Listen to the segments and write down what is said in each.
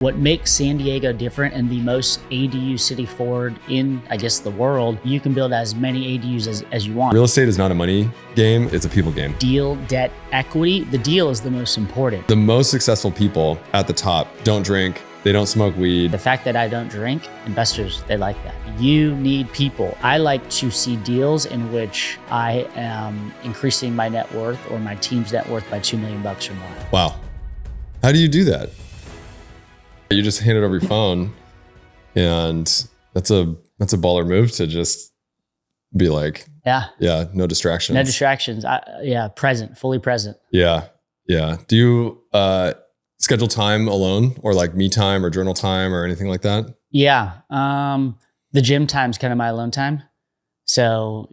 What makes San Diego different and the most ADU city forward in, I guess, the world, you can build as many ADUs as you want. Real estate is not a money game, it's a people game. Deal, debt, equity, the deal is the most important. The most successful people at the top don't drink, they don't smoke weed. The fact that I don't drink, investors, they like that. You need people. I like to see deals in which I am increasing my net worth or my team's net worth by $2 million or more. Wow. How do you do that? You just hand it over your phone, and that's a baller move to just be like, yeah, no distractions. No distractions. Present, fully present. Yeah. Do you schedule time alone, or like me time or journal time or anything like that? Yeah. The gym time's kind of my alone time. So,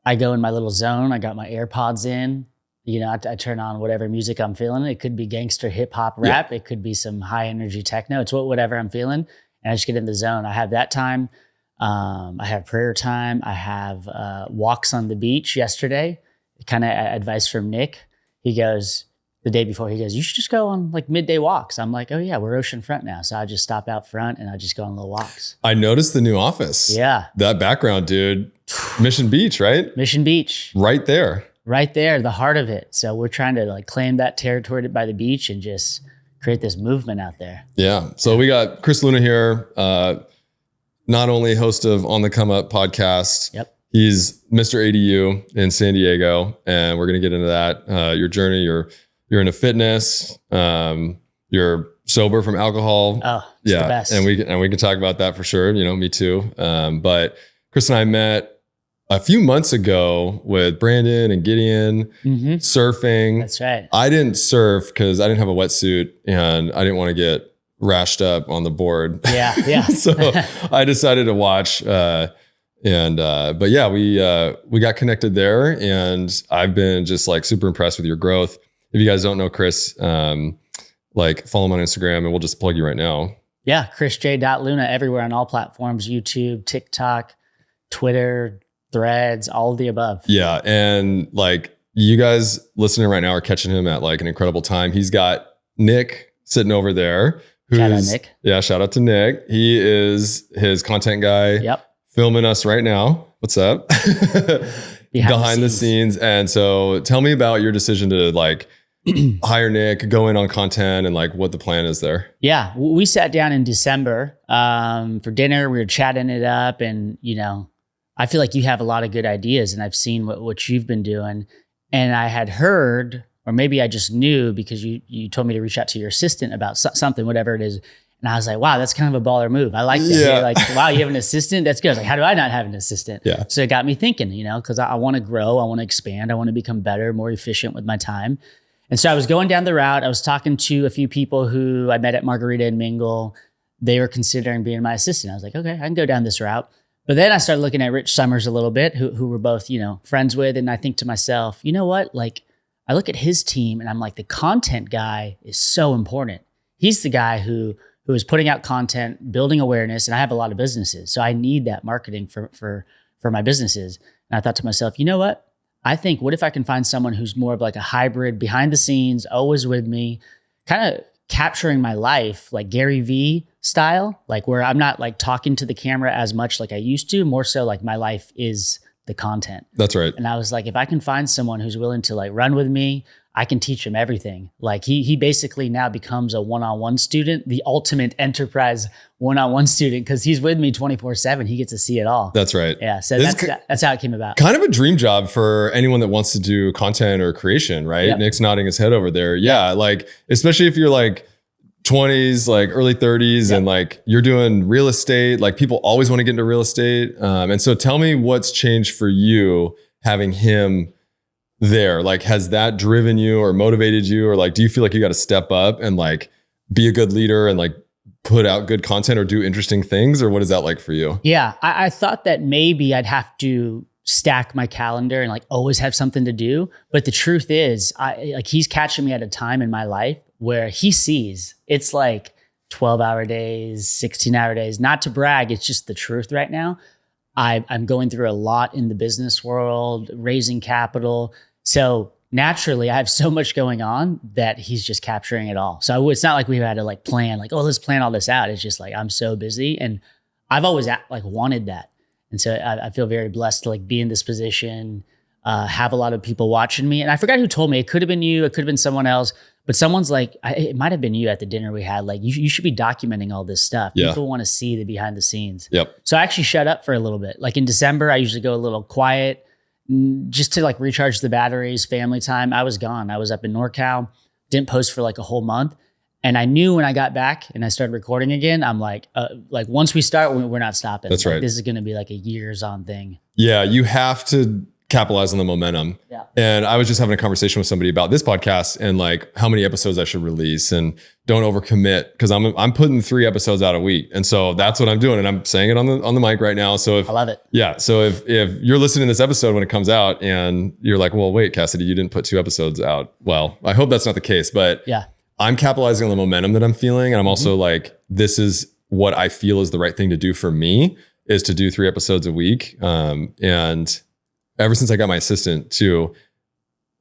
I go in my little zone. I got my AirPods in. I turn on whatever music I'm feeling. It could be gangster, hip hop, rap. Yeah. It could be some high energy techno. It's whatever I'm feeling. And I just get in the zone. I have that time. I have prayer time. I have walks on the beach yesterday. Kind of advice from Nick. He goes, the day before, he goes, you should just go on like midday walks. I'm like, oh yeah, we're oceanfront now. So I just stop out front and I just go on little walks. I noticed the new office. Yeah. That background, dude. Mission Beach, right? Mission Beach. Right there. Right there, the heart of it. So we're trying to like claim that territory by the beach and just create this movement out there. Yeah. So we got Chris Luna here, not only host of On the Come Up podcast. Yep. He's Mr. ADU in San Diego, and we're going to get into that. Your journey, you're into fitness. You're sober from alcohol. Oh, it's the best. And we can talk about that for sure. Me too. But Chris and I met a few months ago with Brandon and Gideon, surfing. That's right. I didn't surf because I didn't have a wetsuit and I didn't want to get rashed up on the board. Yeah. So I decided to watch. But yeah, we got connected there, and I've been just like super impressed with your growth. If you guys don't know Chris, follow him on Instagram, and we'll just plug you right now. Yeah, ChrisJ.Luna everywhere on all platforms: YouTube, TikTok, Twitter, Threads, all of the above. Yeah. And like you guys listening right now are catching him at like an incredible time. He's got Nick sitting over there. Shout out Nick. Yeah. Shout out to Nick. He is his content guy. Yep. Filming us right now. What's up? Behind the scenes. And so tell me about your decision to like hire Nick, go in on content, and like what the plan is there. Yeah. We sat down in December for dinner. We were chatting it up, and I feel like you have a lot of good ideas, and I've seen what you've been doing. And I had heard, or maybe I just knew because you told me to reach out to your assistant about something, whatever it is. And I was like, wow, that's kind of a baller move. I like that. Yeah. Like, wow, you have an assistant? That's good. I was like, how do I not have an assistant? Yeah. So it got me thinking, because I want to grow. I want to expand. I want to become better, more efficient with my time. And so I was going down the route. I was talking to a few people who I met at Margarita and Mingle. They were considering being my assistant. I was like, okay, I can go down this route. But then I started looking at Rich Summers a little bit, who we're both, friends with. And I think to myself, you know what? Like, I look at his team and I'm like, the content guy is so important. He's the guy who is putting out content, building awareness. And I have a lot of businesses. So I need that marketing for my businesses. And I thought to myself, you know what? I think, what if I can find someone who's more of like a hybrid, behind the scenes, always with me, kind of capturing my life, like Gary Vee style, like where I'm not like talking to the camera as much like I used to, more so like my life is the content. That's right. And I was like, if I can find someone who's willing to like run with me, I can teach him everything. Like he basically now becomes a one-on-one student, the ultimate enterprise one-on-one student, because he's with me 24/7. He gets to see it all. That's right. Yeah. So that's how it came about. Kind of a dream job for anyone that wants to do content or creation, right? Yep. Nick's nodding his head over there. Yeah. Like, especially if you're like 20s, like early 30s, and like you're doing real estate, like people always want to get into real estate. And so tell me what's changed for you having him there. Like, has that driven you or motivated you, or like, do you feel like you got to step up and like be a good leader and like put out good content or do interesting things, or what is that like for you? Yeah. I thought that maybe I'd have to stack my calendar and like always have something to do. But the truth is, he's catching me at a time in my life where he sees it's like 12-hour days, 16-hour days. Not to brag, it's just the truth right now. I'm going through a lot in the business world, raising capital. So naturally I have so much going on that he's just capturing it all. So it's not like we had to like plan, like, oh, let's plan all this out. It's just like, I'm so busy, and I've always like wanted that. And so I feel very blessed to like be in this position, have a lot of people watching me. And I forgot who told me, it could have been you, it could have been someone else, but someone's like, it might've been you at the dinner we had. Like you should be documenting all this stuff. Yeah. People want to see the behind the scenes. Yep. So I actually shut up for a little bit. Like in December, I usually go a little quiet just to like recharge the batteries, family time. I was gone. I was up in NorCal, didn't post for like a whole month. And I knew when I got back and I started recording again, I'm like once we start, we're not stopping. That's like, right. This is going to be like a years on thing. Yeah. You have to capitalize on the momentum. Yeah. And I was just having a conversation with somebody about this podcast and like how many episodes I should release, and don't overcommit, because I'm putting 3 episodes out a week. And so that's what I'm doing. And I'm saying it on the mic right now. So I love it. Yeah. So if you're listening to this episode when it comes out and you're like, well, wait, Kassidy, you didn't put 2 episodes out. Well, I hope that's not the case, but yeah, I'm capitalizing on the momentum that I'm feeling. And I'm also like, this is what I feel is the right thing to do for me, is to do 3 episodes a week. And ever since I got my assistant too,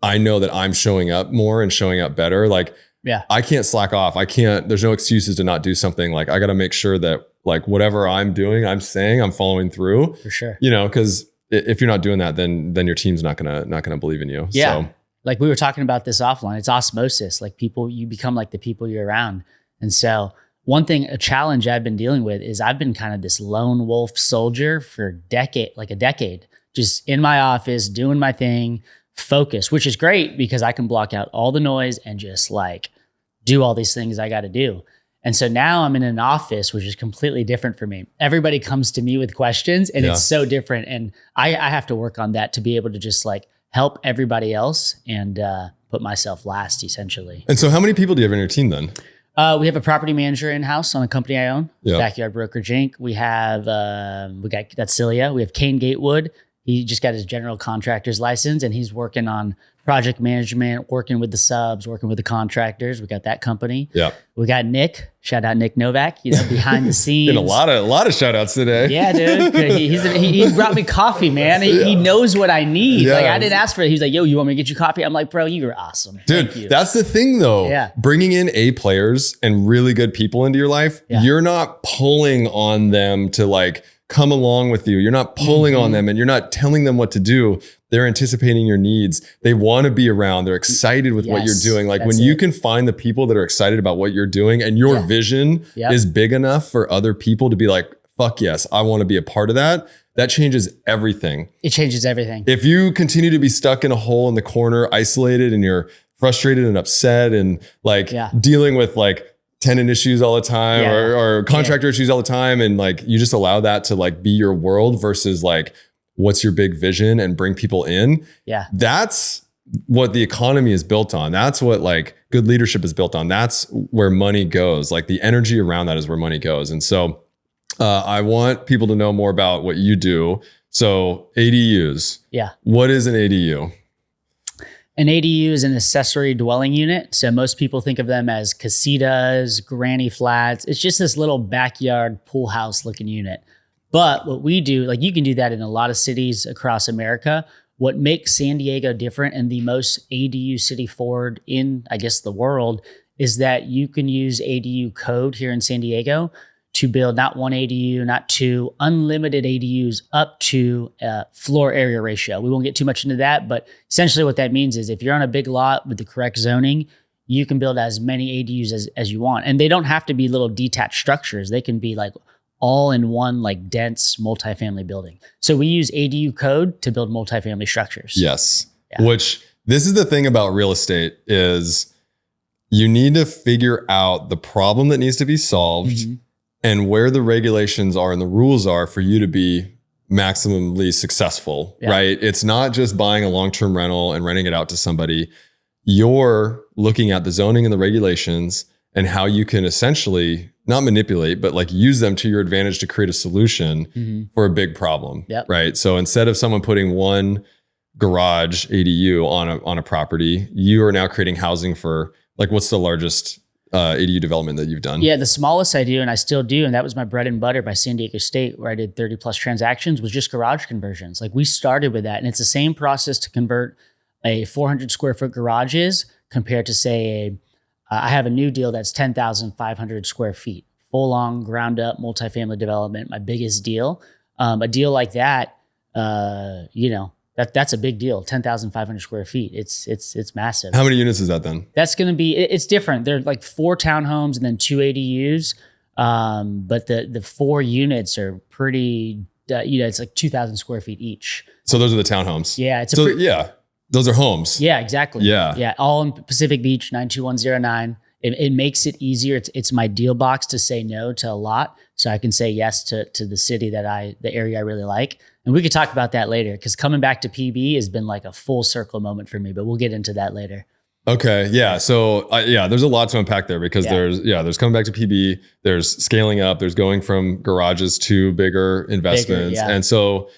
I know that I'm showing up more and showing up better. Like, yeah, I can't slack off. There's no excuses to not do something. Like, I got to make sure that like whatever I'm doing, I'm saying, I'm following through. for sure. Because if you're not doing that, then your team's not gonna believe in you. Yeah. So. Like we were talking about this offline, it's osmosis. Like you become like the people you're around. And so one thing, a challenge I've been dealing with is I've been kind of this lone wolf soldier for a decade, just in my office, doing my thing, focus, which is great because I can block out all the noise and just like do all these things I got to do. And so now I'm in an office, which is completely different for me. Everybody comes to me with questions and it's so different. And I have to work on that to be able to just like help everybody else and put myself last, essentially. And so how many people do you have in your team then? We have a property manager in-house on a company I own, Yeah. Backyard Brokerage Inc. We have, that's Celia. We have Kane Gatewood. He just got his general contractor's license and he's working on project management, working with the subs, working with the contractors. We got that company. Yeah. We got Nick, shout out Nick Novak, behind the scenes. Getting a lot of shout outs today. Yeah, dude. He brought me coffee, man. He knows what I need. Yeah. Like I didn't ask for it. He's like, yo, you want me to get you coffee? I'm like, bro, you're awesome. Dude, Thank you. that's the thing though. Yeah. Bringing in A players and really good people into your life, you're not pulling on them to like come along with you. You're not pulling on them and you're not telling them what to do. They're anticipating your needs. They want to be around. They're excited with what you're doing. Like when you can find the people that are excited about what you're doing and your vision is big enough for other people to be like, fuck yes, I want to be a part of that. That changes everything. It changes everything. If you continue to be stuck in a hole in the corner, isolated, and you're frustrated and upset and like dealing with like tenant issues all the time or contractor issues all the time. And like, you just allow that to like be your world versus like, what's your big vision and bring people in. Yeah. That's what the economy is built on. That's what like good leadership is built on. That's where money goes. Like the energy around that is where money goes. And so I want people to know more about what you do. So ADUs. Yeah. What is an ADU? An ADU is an accessory dwelling unit. So most people think of them as casitas, granny flats. It's just this little backyard pool house looking unit. But what we do, like you can do that in a lot of cities across America. What makes San Diego different and the most ADU city forward in, I guess, the world is that you can use ADU code here in San Diego to build not one ADU, not 2, unlimited ADUs up to floor area ratio. We won't get too much into that, but essentially what that means is if you're on a big lot with the correct zoning, you can build as many ADUs as you want. And they don't have to be little detached structures. They can be like all in one, like dense multifamily building. So we use ADU code to build multifamily structures. Yes. Yeah. Which this is the thing about real estate is you need to figure out the problem that needs to be solved and where the regulations are and the rules are for you to be maximally successful, right? It's not just buying a long-term rental and renting it out to somebody. You're looking at the zoning and the regulations and how you can essentially not manipulate, but like use them to your advantage to create a solution for a big problem, right? So instead of someone putting one garage ADU on a property, you are now creating housing for like, what's the largest ADU development that you've done? Yeah, the smallest I do, and I still do, and that was my bread and butter by San Diego State, where I did 30 plus transactions, was just garage conversions. Like we started with that, and it's the same process to convert a 400 square foot garage is compared to say, I have a new deal that's 10,500 square feet, full on ground up multifamily development, my biggest deal. A deal like that, that's a big deal. 10,500 square feet. It's massive. How many units is that then? That's going to be, it's different. They're like 4 townhomes and then 2 ADUs. But the 4 units are pretty, it's like 2,000 square feet each. So those are the townhomes. Yeah. Those are homes. Yeah, exactly. Yeah. Yeah. All in Pacific Beach, 92109. It makes it easier. It's my deal box to say no to a lot. So I can say yes to the city the area I really like. And we could talk about that later because coming back to PB has been like a full circle moment for me, but we'll get into that later. Okay. Yeah. So there's a lot to unpack there because there's coming back to PB, there's scaling up, there's going from garages to bigger investments. And so,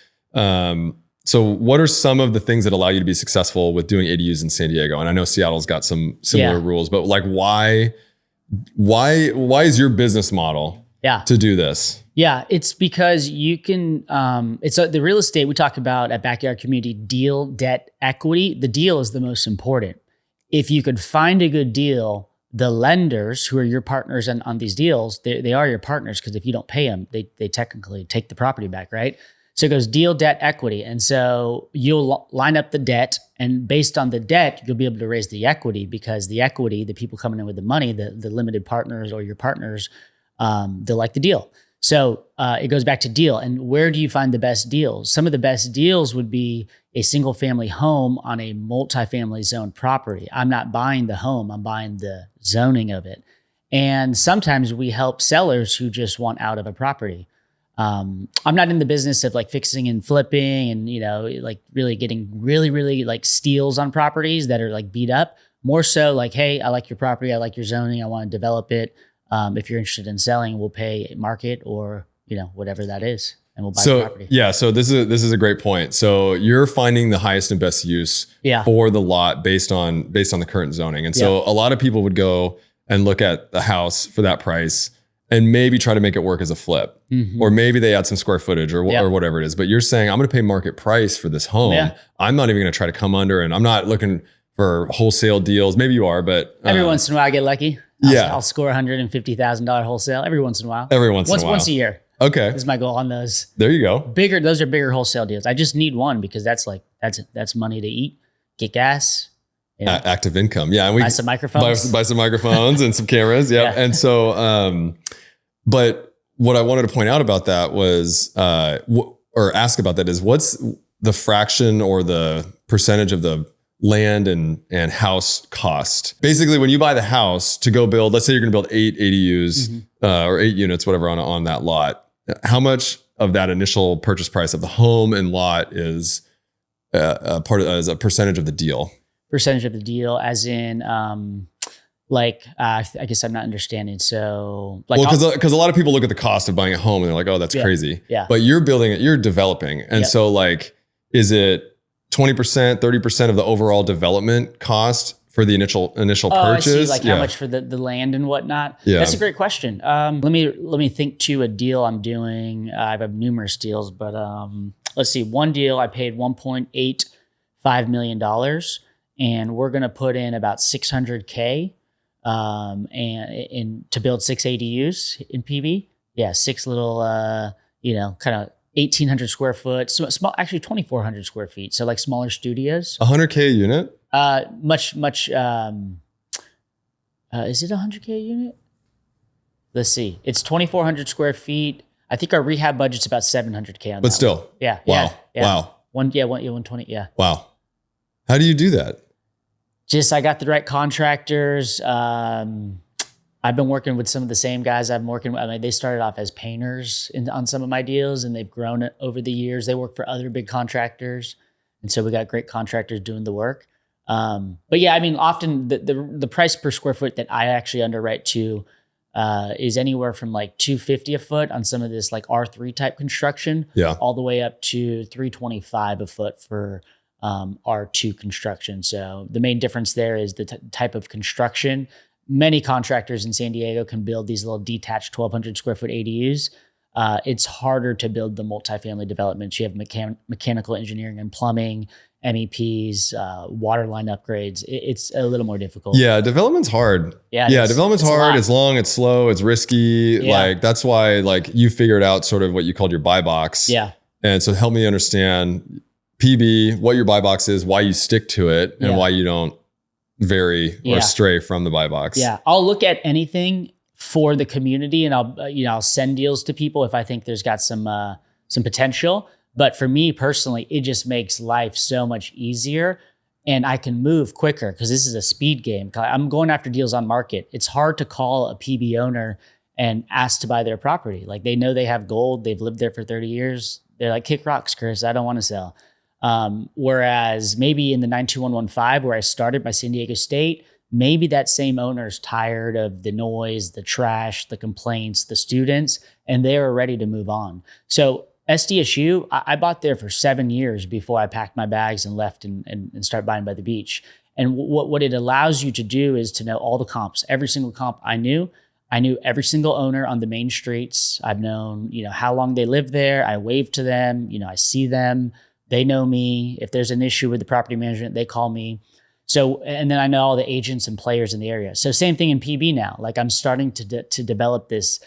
so what are some of the things that allow you to be successful with doing ADUs in San Diego? And I know Seattle's got some similar rules, but like why is your business model to do this? Yeah, it's because you can, it's the real estate we talk about at Backyard Community, deal, debt, equity. The deal is the most important. If you could find a good deal, the lenders who are your partners on these deals, they are your partners because if you don't pay them, they technically take the property back, right? So it goes deal, debt, equity. And so you'll line up the debt, and based on the debt, you'll be able to raise the equity because the equity, the people coming in with the money, the limited partners or your partners, they'll like the deal. So it goes back to deal. And where do you find the best deals? Some of the best deals would be a single family home on a multifamily zone property. I'm not buying the home, I'm buying the zoning of it. And sometimes we help sellers who just want out of a property. I'm not in the business of like fixing and flipping and, like really getting really like steals on properties that are like beat up. More so like, hey, I like your property. I like your zoning. I want to develop it. If you're interested in selling, we'll pay market or, whatever that is. And we'll buy the property. Yeah. So this is a great point. So you're finding the highest and best use for the lot based on the current zoning. And so a lot of people would go and look at the house for that price and maybe try to make it work as a flip, or maybe they add some square footage or whatever it is. But you're saying, I'm going to pay market price for this home. Yeah. I'm not even going to try to come under, and I'm not looking for wholesale deals. Maybe you are, but every once in a while I get lucky. I'll score $150,000 wholesale every once in a while. Once a year. Okay. This is my goal on those. There you go. Those are bigger wholesale deals. I just need one because that's money to eat, get gas. Active income. Yeah. And we buy some microphones. Buy some microphones and some cameras. Yeah. And so, but what I wanted to point out about that was, or ask about that is, what's the fraction or the percentage of the land and house cost? Basically, when you buy the house to go build, let's say you're going to build 8 ADUs or 8 units, whatever, on that lot, how much of that initial purchase price of the home and lot is as a percentage of the deal? Percentage of the deal, as in, I guess I'm not understanding. So, because a lot of people look at the cost of buying a home and they're like, oh, that's crazy. Yeah. But you're building it, you're developing, and so like, is it 20%, 30% of the overall development cost for the initial purchase? I see, like how much for the land and whatnot. Yeah. That's a great question. Let me think to a deal I'm doing. I have numerous deals, but let's see. One deal I paid $1.85 million, and we're going to put in about $600K and to build 6 ADUs in PB. Yeah, 6 little kind of 1,800 square foot, small, actually 2,400 square feet. So like smaller studios. $100K a unit? Much. Is it $100K a unit? Let's see. It's 2,400 square feet. I think our rehab budget's about $700K on that. But still. Yeah. Wow. Yeah. Wow. 120. Yeah. Wow. How do you do that? I got the right contractors. I've been working with some of the same guys I've been working with. I mean, they started off as painters on some of my deals, and they've grown it over the years. They work for other big contractors. And so we got great contractors doing the work. But yeah, I mean, often the price per square foot that I actually underwrite to is anywhere from like $250 a foot on some of this like R3 type construction, all the way up to $325 a foot for R2 construction. So the main difference there is the type of construction. Many contractors in San Diego can build these little detached 1,200 square foot ADUs. It's harder to build the multifamily developments. You have mechanical engineering and plumbing MEPs, water line upgrades. It's a little more difficult. Yeah, development's hard. Yeah, development's hard. It's long, it's slow, it's risky. Yeah. Like that's why like you figured out sort of what you called your buy box. Yeah. And so help me understand PB, what your buy box is, why you stick to it, and why you don't vary or stray from the buy box. Yeah, I'll look at anything for the community, and I'll send deals to people if I think there's got some potential. But for me personally, it just makes life so much easier, and I can move quicker because this is a speed game. I'm going after deals on market. It's hard to call a PB owner and ask to buy their property. Like they know they have gold. They've lived there for 30 years. They're like, kick rocks, Chris. I don't want to sell. Whereas maybe in the 92115 where I started by San Diego State, maybe that same owner's tired of the noise, the trash, the complaints, the students, and they are ready to move on. So SDSU, I bought there for 7 years before I packed my bags and left and started buying by the beach. And what it allows you to do is to know all the comps, every single comp I knew. I knew every single owner on the main streets. I've known, how long they lived there. I wave to them, I see them. They know me. If there's an issue with the property management, they call me. So, and then I know all the agents and players in the area. So same thing in PB now. Like I'm starting to develop this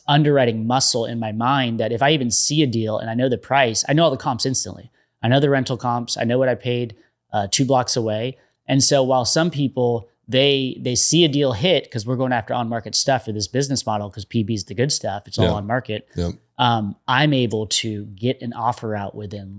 underwriting muscle in my mind that if I even see a deal and I know the price, I know all the comps instantly. I know the rental comps. I know what I paid 2 blocks away. And so while some people, they see a deal hit because we're going after on-market stuff for this business model because PB is the good stuff. It's all on market. Yep. I'm able to get an offer out within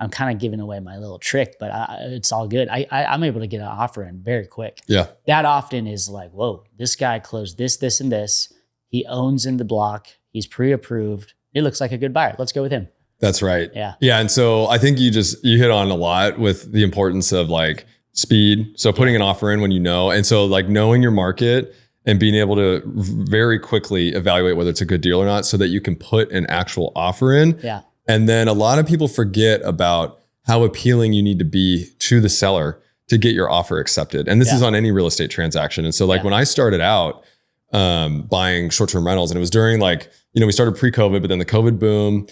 I'm kind of giving away my little trick, but it's all good. I'm able to get an offer in very quick. Yeah. That often is like, whoa, this guy closed this, this, and this. He owns in the block. He's pre-approved. He looks like a good buyer. Let's go with him. That's right. Yeah. Yeah. And so I think you hit on a lot with the importance of like speed. So putting an offer in when you know, and so like knowing your market and being able to very quickly evaluate whether it's a good deal or not so that you can put an actual offer in. Yeah. And then a lot of people forget about how appealing you need to be to the seller to get your offer accepted. And this is on any real estate transaction. And so like when I started out buying short-term rentals, and it was during we started pre-COVID, but then the COVID boom,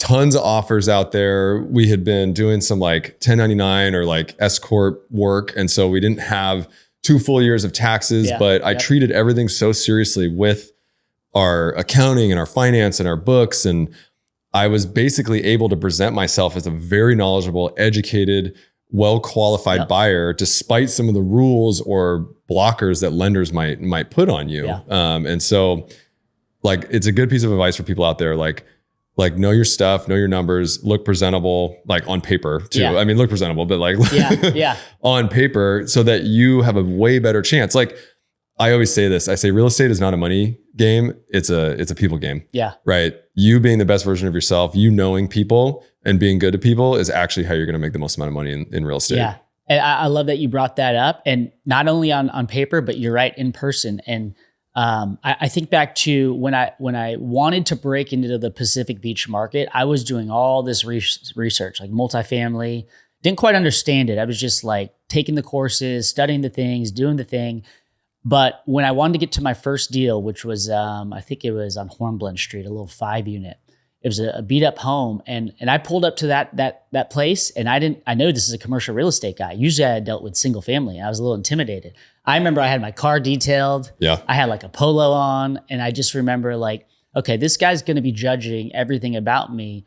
tons of offers out there. We had been doing some like 1099 or like S Corp work. And so we didn't have 2 full years of taxes, but I treated everything so seriously with our accounting and our finance and our books. And I was basically able to present myself as a very knowledgeable, educated, well-qualified buyer, despite some of the rules or blockers that lenders might put on you. Yeah. And so like, it's a good piece of advice for people out there. Like know your stuff, know your numbers, look presentable, like on paper too. Yeah. I mean, look presentable, but like on paper so that you have a way better chance. Like I always say this, I say real estate is not a money game. It's a people game. Yeah. Right. You being the best version of yourself, you knowing people and being good to people is actually how you're going to make the most amount of money in real estate. Yeah. And I love that you brought that up, and not only on paper, but you're right, in person. And I think back to when I wanted to break into the Pacific Beach market, I was doing all this research, like multifamily, didn't quite understand it. I was just like taking the courses, studying the things, doing the thing. But when I wanted to get to my first deal, which was, I think it was on Hornblende Street, a little 5 unit. It was a beat up home. And I pulled up to that place, and I know this is a commercial real estate guy. Usually I had dealt with single family. I was a little intimidated. I remember I had my car detailed. Yeah. I had like a polo on, and I just remember like, okay, this guy's going to be judging everything about me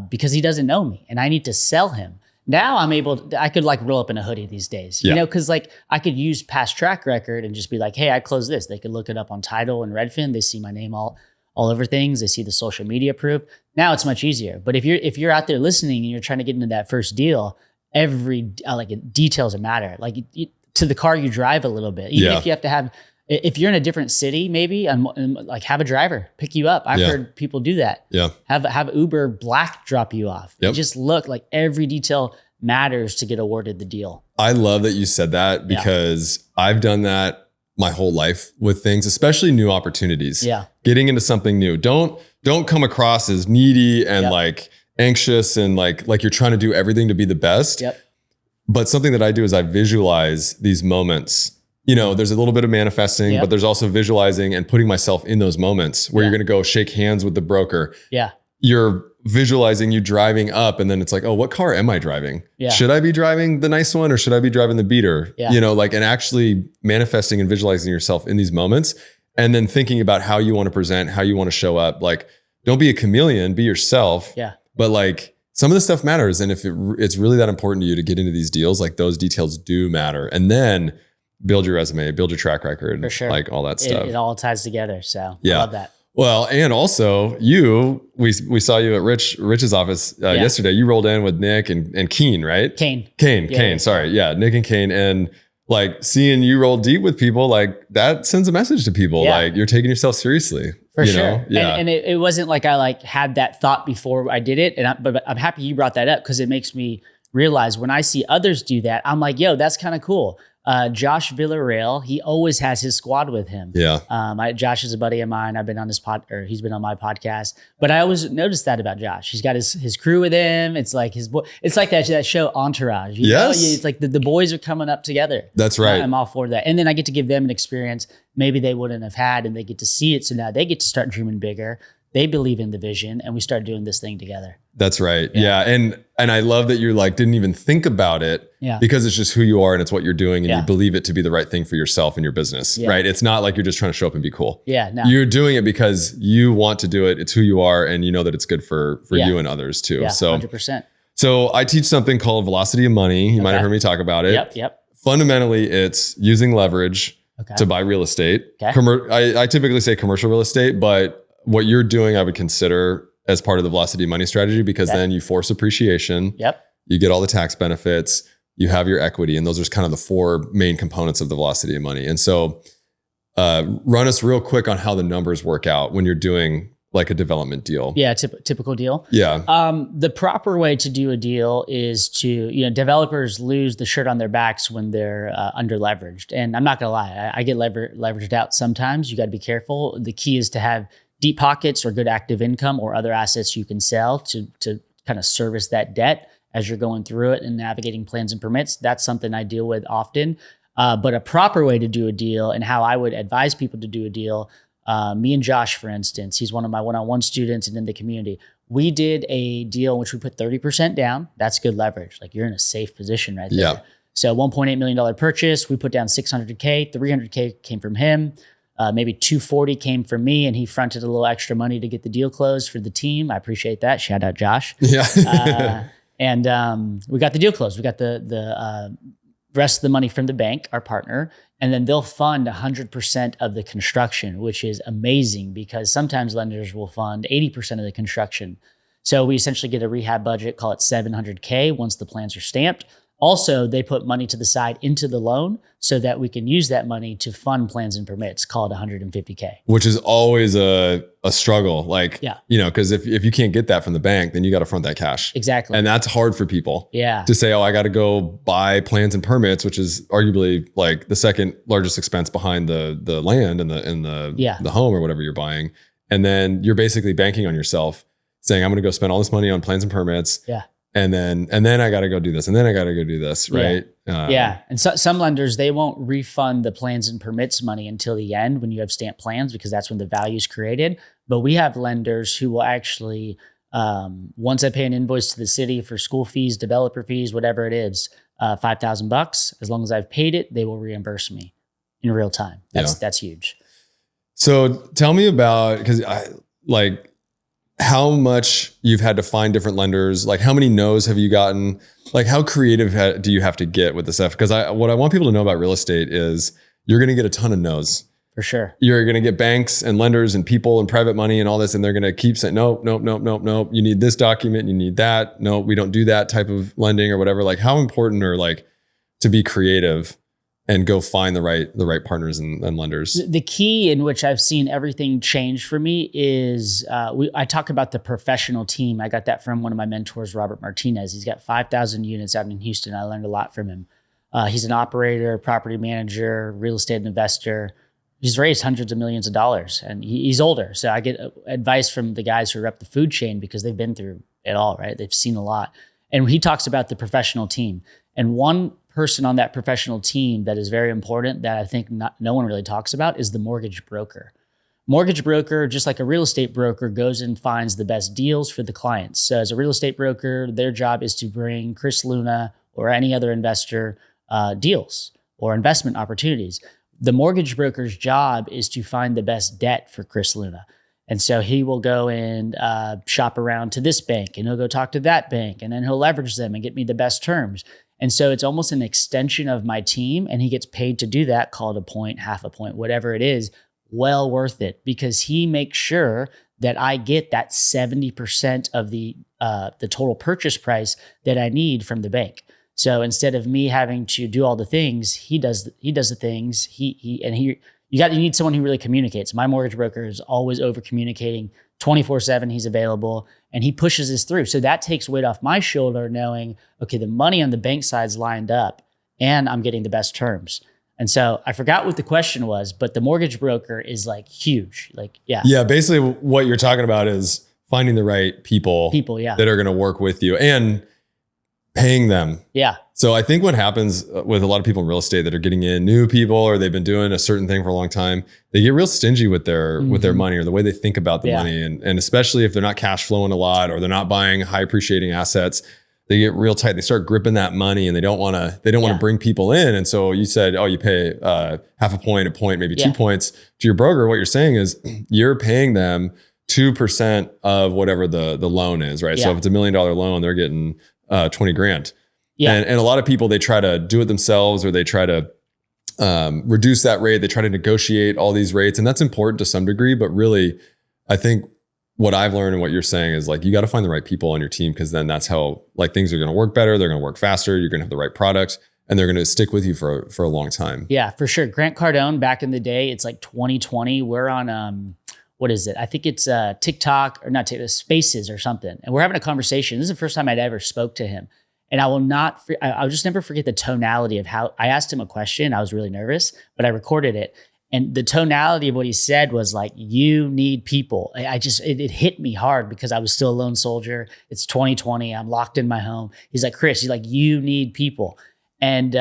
because he doesn't know me, and I need to sell him. Now I could like roll up in a hoodie these days, because like I could use past track record and just be like, hey, I closed this. They could look it up on Tidal and Redfin. They see my name all over things. They see the social media proof. Now it's much easier. But if you're out there listening and you're trying to get into that first deal, every details matter. Like to the car you drive a little bit, even if you have to have. If you're in a different city, maybe like have a driver pick you up. I've heard people do that. Yeah. Have Uber Black drop you off. Yep. Just look, like every detail matters to get awarded the deal. I love that you said that because I've done that my whole life with things, especially new opportunities. Yeah. Getting into something new. Don't come across as needy and like anxious and like you're trying to do everything to be the best. Yep. But something that I do is I visualize these moments. There's a little bit of manifesting, but there's also visualizing and putting myself in those moments where you're going to go shake hands with the broker. Yeah. You're visualizing you driving up, and then it's like, oh, what car am I driving? Yeah. Should I be driving the nice one or should I be driving the beater? Yeah. You know, like, and actually manifesting and visualizing yourself in these moments, and then thinking about how you want to present, how you want to show up. Like, don't be a chameleon, be yourself. Yeah. But like, some of this stuff matters. And if it's really that important to you to get into these deals, like those details do matter. And then build your resume, build your track record, For sure. like all that stuff. It all ties together. So Yeah. I love that. Well, and also we saw you at Rich's office yesterday. You rolled in with Nick and Keen, right? Kane. Kane. Sorry. Yeah. Nick and Kane. And like, seeing you roll deep with people, like, that sends a message to people. Yeah. Like, you're taking yourself seriously. For you sure. know? Yeah. And it wasn't like I like had that thought before I did it. But I'm happy you brought that up, because it makes me realize when I see others do that, I'm like, yo, that's kind of cool. Josh Villarreal, he always has his squad with him. Yeah. Josh is a buddy of mine. I've been on he's been on my podcast, but I always noticed that about Josh. He's got his crew with him. It's like it's like that show Entourage. You know? It's like the boys are coming up together. That's right. I'm all for that. And then I get to give them an experience maybe they wouldn't have had, and they get to see it. So now they get to start dreaming bigger. They believe in the vision, and we start doing this thing together. That's right. Yeah. And I love that you like didn't even think about it, because it's just who you are and it's what you're doing, and you believe it to be the right thing for yourself and your business, right? It's not like you're just trying to show up and be cool. Yeah. No. You're doing it because you want to do it. It's who you are, and you know that it's good for you and others too. Yeah, so 100%. So I teach something called velocity of money. You might have heard me talk about it. Yep. Fundamentally, it's using leverage to buy real estate. Okay. I typically say commercial real estate, but what you're doing, I would consider as part of the velocity of money strategy, because then you force appreciation. Yep. You get all the tax benefits, you have your equity, and those are kind of the four main components of the velocity of money. And so run us real quick on how the numbers work out when you're doing like a development deal. Yeah, typical deal. Yeah. The proper way to do a deal is to, developers lose the shirt on their backs when they're under leveraged. And I'm not gonna lie, I get leveraged out sometimes. You got to be careful. The key is to have deep pockets or good active income or other assets you can sell to kind of service that debt as you're going through it and navigating plans and permits. That's something I deal with often. But a proper way to do a deal, and how I would advise people to do a deal, me and Josh, for instance, he's one of my one-on-one students and in the community. We did a deal in which we put 30% down. That's good leverage. Like, you're in a safe position right there. Yeah. So $1.8 million purchase, we put down $600K, $300K came from him. Maybe $240 came from me, and he fronted a little extra money to get the deal closed for the team. I appreciate that. Shout out Josh. Yeah. And we got the deal closed. We got the rest of the money from the bank, our partner, and then they'll fund 100% of the construction, which is amazing, because sometimes lenders will fund 80% of the construction. So we essentially get a rehab budget, call it $700K once the plans are stamped. Also, they put money to the side into the loan so that we can use that money to fund plans and permits, call it $150K. Which is always a struggle. Like, Yeah. because if you can't get that from the bank, then you got to front that cash. Exactly. And that's hard for people. Yeah. To say, oh, I got to go buy plans and permits, which is arguably like the second largest expense behind the land and the home or whatever you're buying. And then you're basically banking on yourself, saying, I'm going to go spend all this money on plans and permits. Yeah. And then I got to go do this. And then I got to go do this. Right. Yeah. And some lenders, they won't refund the plans and permits money until the end when you have stamped plans, because that's when the value is created. But we have lenders who will actually, once I pay an invoice to the city for school fees, developer fees, whatever it is, $5,000, as long as I've paid it, they will reimburse me in real time. That's huge. So tell me about, because how much you've had to find different lenders, like how many no's have you gotten? Like, how creative do you have to get with this stuff? Because what I want people to know about real estate is you're going to get a ton of no's. For sure. You're going to get banks and lenders and people and private money and all this, and they're going to keep saying, nope. You need this document. You need that. No, we don't do that type of lending or whatever. Like, how important are like to be creative and go find the right partners and lenders? The key in which I've seen everything change for me is I talk about the professional team. I got that from one of my mentors, Robert Martinez. He's got 5,000 units out in Houston. I learned a lot from him. He's an operator, property manager, real estate investor. He's raised hundreds of millions of dollars, and he's older. So I get advice from the guys who are up the food chain because they've been through it all, right? They've seen a lot. And he talks about the professional team. And one person on that professional team that is very important that I think no one really talks about is the mortgage broker. Mortgage broker, just like a real estate broker, goes and finds the best deals for the clients. So as a real estate broker, their job is to bring Chris Luna or any other investor deals or investment opportunities. The mortgage broker's job is to find the best debt for Chris Luna. And so he will go and shop around to this bank, and he'll go talk to that bank, and then he'll leverage them and get me the best terms. And so it's almost an extension of my team, and he gets paid to do that, called a point, half a point, whatever it is, well worth it, because he makes sure that I get that 70% of the total purchase price that I need from the bank. So instead of me having to do all the things, he does the things. You need someone who really communicates. My mortgage broker is always over communicating, 24/7. He's available, and he pushes this through. So that takes weight off my shoulder, knowing, okay, the money on the bank side's lined up, and I'm getting the best terms. And so I forgot what the question was, but the mortgage broker is like huge. Like, yeah. Yeah. Basically what you're talking about is finding the right people that are going to work with you and paying them. Yeah. So I think what happens with a lot of people in real estate that are getting in, new people, or they've been doing a certain thing for a long time, they get real stingy with their money or the way they think about the money. And especially if they're not cash flowing a lot, or they're not buying high appreciating assets, they get real tight. They start gripping that money, and they don't want to bring people in. And so you said, you pay half a point, maybe 2 points to your broker. What you're saying is you're paying them 2% of whatever the loan is, right? Yeah. So if it's $1 million loan, they're getting 20 grand. Yeah. And a lot of people, they try to do it themselves, or they try to reduce that rate. They try to negotiate all these rates, and that's important to some degree. But really, I think what I've learned and what you're saying is like, you got to find the right people on your team, because then that's how like things are going to work better. They're going to work faster. You're going to have the right product, and they're going to stick with you for a long time. Yeah, for sure. Grant Cardone, back in the day, it's like 2020. We're on what is it? I think it's TikTok, or not TikTok, Spaces or something. And we're having a conversation. This is the first time I'd ever spoke to him. And I'll just never forget the tonality of how I asked him a question. I was really nervous, but I recorded it. And the tonality of what he said was like, you need people. It hit me hard, because I was still a lone soldier. It's 2020. I'm locked in my home. He's like, Chris, you need people. And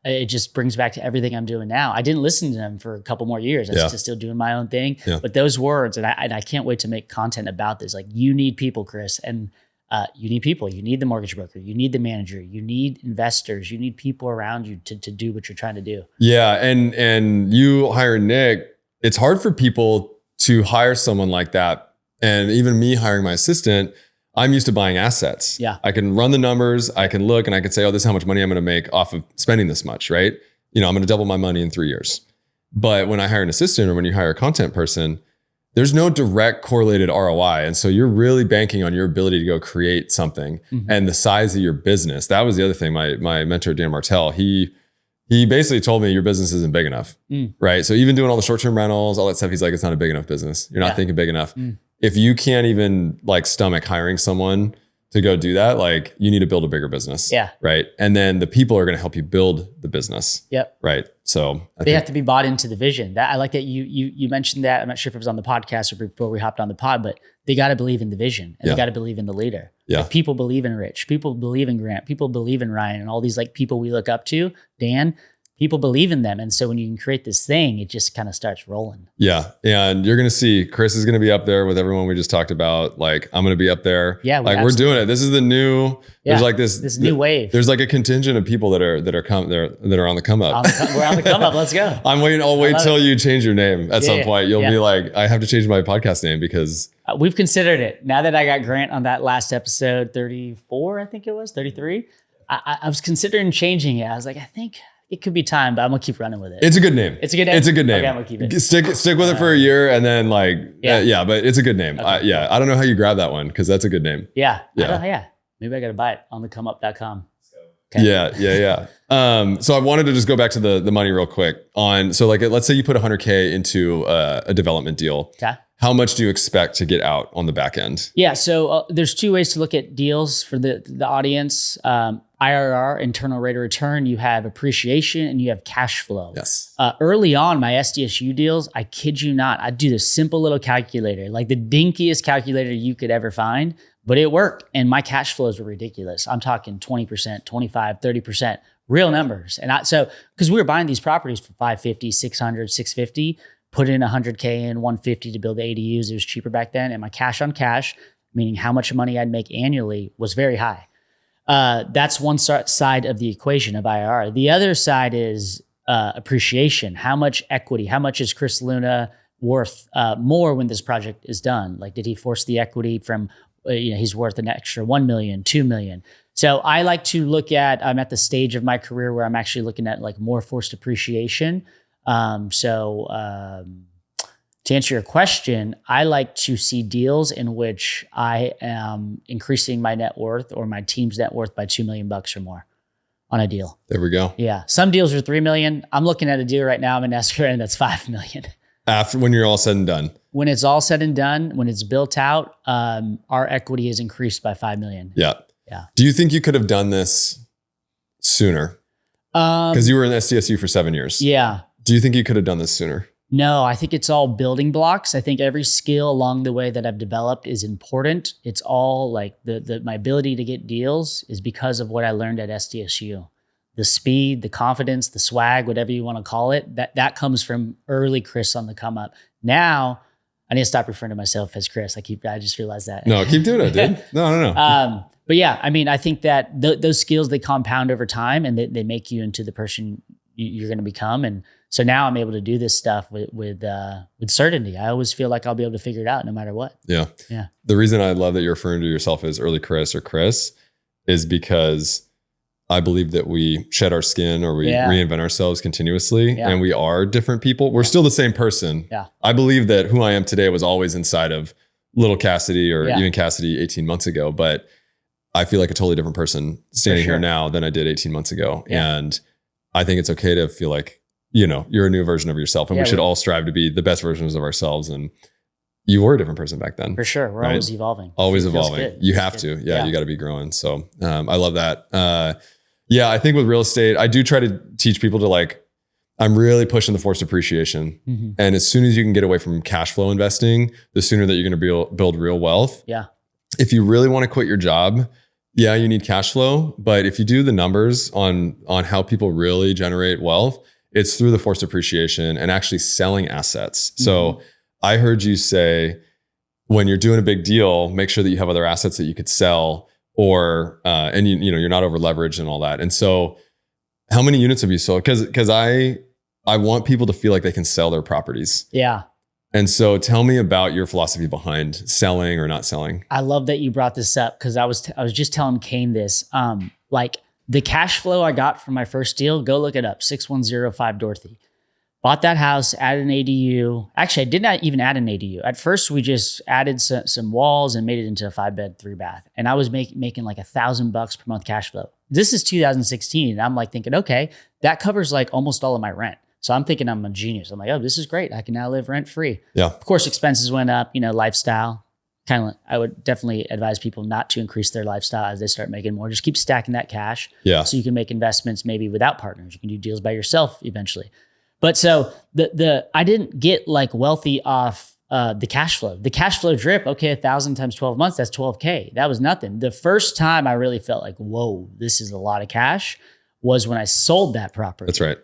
it just brings back to everything I'm doing now. I didn't listen to them for a couple more years. I was just still doing my own thing. Yeah. But those words, and I can't wait to make content about this. Like, you need people, Chris. And you need people. You need the mortgage broker. You need the manager. You need investors. You need people around you to do what you're trying to do. Yeah. And you hire Nick, it's hard for people to hire someone like that. And even me hiring my assistant, I'm used to buying assets. Yeah. I can run the numbers. I can look and I can say, this is how much money I'm going to make off of spending this much, right? I'm going to double my money in 3 years. But when I hire an assistant, or when you hire a content person, there's no direct correlated ROI. And so you're really banking on your ability to go create something and the size of your business. That was the other thing. My mentor, Dan Martell, he basically told me your business isn't big enough, right? So even doing all the short-term rentals, all that stuff, he's like, it's not a big enough business. You're not thinking big enough. If you can't even like stomach hiring someone to go do that, like, you need to build a bigger business. Yeah. Right. And then the people are going to help you build the business. Yep. Right. So they have to be bought into the vision. I like that you mentioned that. I'm not sure if it was on the podcast or before we hopped on the pod, but they got to believe in the vision, and they got to believe in the leader. Yeah. Like, people believe in Rich, people believe in Grant, people believe in Ryan, and all these like people we look up to, Dan. People believe in them. And so when you can create this thing, it just kind of starts rolling. Yeah. And you're going to see Chris is going to be up there with everyone we just talked about. Like, I'm going to be up there. Yeah. Like, we're doing it. This is the new, there's like this new wave. There's like a contingent of people that are on the come up. We're on the come up. Let's go. I'll wait till you change your name at some point. You'll be like, I have to change my podcast name, because we've considered it. Now that I got Grant on that last episode, 34, I think it was 33. I was considering changing it. I was like, I think it could be time, but I'm gonna keep running with it. It's a good name. It's a good name. Okay, I'm gonna keep it. Stick with it for a year, and then but it's a good name. Okay. I don't know how you grab that one, because that's a good name. Yeah. Maybe I gotta buy it on thecomeup.com. Okay. Yeah. So I wanted to just go back to the money real quick so like, let's say you put $100K into a development deal. Okay. How much do you expect to get out on the back end? Yeah. So there's two ways to look at deals for the audience. IRR, internal rate of return. You have appreciation, and you have cash flow. Yes. Early on, my SDSU deals, I kid you not, I'd do this simple little calculator, like the dinkiest calculator you could ever find, but it worked. And my cash flows were ridiculous. I'm talking 20%, 25, 30%, real numbers. And because we were buying these properties for 550, 600, 650, put in 100K and 150 to build the ADUs. It was cheaper back then. And my cash on cash, meaning how much money I'd make annually, was very high. That's one side of the equation of IRR. The other side is appreciation. How much equity? How much is Chris Luna worth more when this project is done? Like, did he force the equity from, he's worth an extra 1 million, 2 million. So I like to look at, I'm at the stage of my career where I'm actually looking at like more forced appreciation. To answer your question, I like to see deals in which I am increasing my net worth or my team's net worth by $2 million or more on a deal. There we go. Yeah. Some deals are 3 million. I'm looking at a deal right now. I'm in escrow and that's 5 million. After, when you're all said and done. When it's all said and done, when it's built out, our equity has increased by 5 million. Yeah. Yeah. Do you think you could have done this sooner? Because you were in SDSU for 7 years. Yeah. Do you think you could have done this sooner? No, I think it's all building blocks. I think every skill along the way that I've developed is important. It's all like my ability to get deals is because of what I learned at SDSU. The speed, the confidence, the swag, whatever you want to call it, that comes from early Chris on the come up. Now, I need to stop referring to myself as Chris. I just realized that. No, keep doing it, dude. No. But yeah, I mean, I think that those skills, they compound over time and they make you into the person you're going to become. And so now I'm able to do this stuff with certainty. I always feel like I'll be able to figure it out no matter what. Yeah. Yeah. The reason I love that you're referring to yourself as early Chris or Chris is because I believe that we shed our skin or we reinvent ourselves continuously and we are different people. We're still the same person. Yeah. I believe that who I am today was always inside of little Kassidy or even Kassidy 18 months ago, but I feel like a totally different person standing here now than I did 18 months ago. Yeah. And I think it's okay to feel like, you're a new version of yourself and we should all strive to be the best versions of ourselves. And you were a different person back then. For sure. We're always evolving. Always evolving. You have to. Yeah. You got to be growing. So I love that. I think with real estate, I do try to teach people to I'm really pushing the forced appreciation. Mm-hmm. And as soon as you can get away from cash flow investing, the sooner that you're going to build real wealth. Yeah. If you really want to quit your job, you need cash flow. But if you do the numbers on how people really generate wealth, it's through the forced appreciation and actually selling assets. Mm-hmm. So I heard you say, when you're doing a big deal, make sure that you have other assets that you could sell or, and you're not over leveraged and all that. And so how many units have you sold? Cause I want people to feel like they can sell their properties. Yeah. And so tell me about your philosophy behind selling or not selling. I love that you brought this up because I was just telling Kane this. The cash flow I got from my first deal, go look it up, 6105 Dorothy. Bought that house, added an ADU. Actually, I did not even add an ADU. At first, we just added some walls and made it into a 5-bed, 3-bath. And I was making like $1,000 per month cash flow. This is 2016. And I'm like thinking, okay, that covers like almost all of my rent. So I'm thinking I'm a genius. I'm like, oh, this is great. I can now live rent free. Yeah. Of course, expenses went up, lifestyle. I would definitely advise people not to increase their lifestyle as they start making more. Just keep stacking that cash. Yeah. So you can make investments maybe without partners. You can do deals by yourself eventually. But so I didn't get like wealthy off the cash flow. The cash flow drip, okay, 1,000 times 12 months, that's 12K. That was nothing. The first time I really felt like, whoa, this is a lot of cash was when I sold that property. That's right.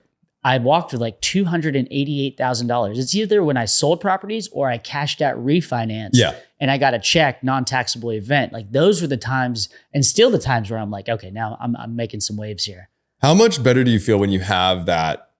I walked with like $288,000. It's either when I sold properties or I cashed out refinance. Yeah. And I got a check, non-taxable event. Like those were the times and still the times where I'm like, okay, now I'm making some waves here. How much better do you feel when you have that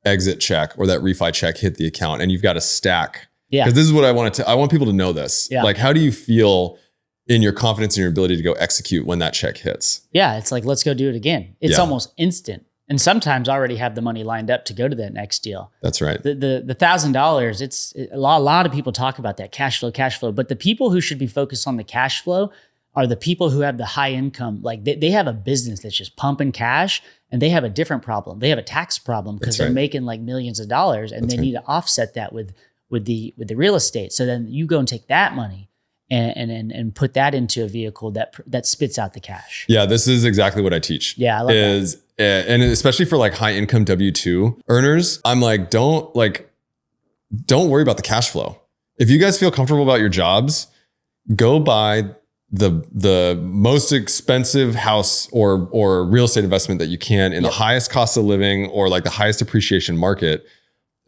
exit check or that refi check hit the account and you've got a stack? Yeah. Because this is what I want people to know this. Yeah. Like, how do you feel in your confidence and your ability to go execute when that check hits? Yeah. It's like, let's go do it again. It's almost instant. And sometimes I already have the money lined up to go to that next deal. That's right. The $1,000, it's a lot of people talk about that cash flow. But the people who should be focused on the cash flow are the people who have the high income. Like they have a business that's just pumping cash and they have a different problem. They have a tax problem because they're making like millions of dollars and they need to offset that with the real estate. So then you go and take that money and put that into a vehicle that spits out the cash. Yeah, this is exactly what I teach. Yeah, I love that. And especially for like high income W-2 earners, I'm like, don't worry about the cash flow. If you guys feel comfortable about your jobs, go buy the most expensive house or real estate investment that you can in the highest cost of living or like the highest appreciation market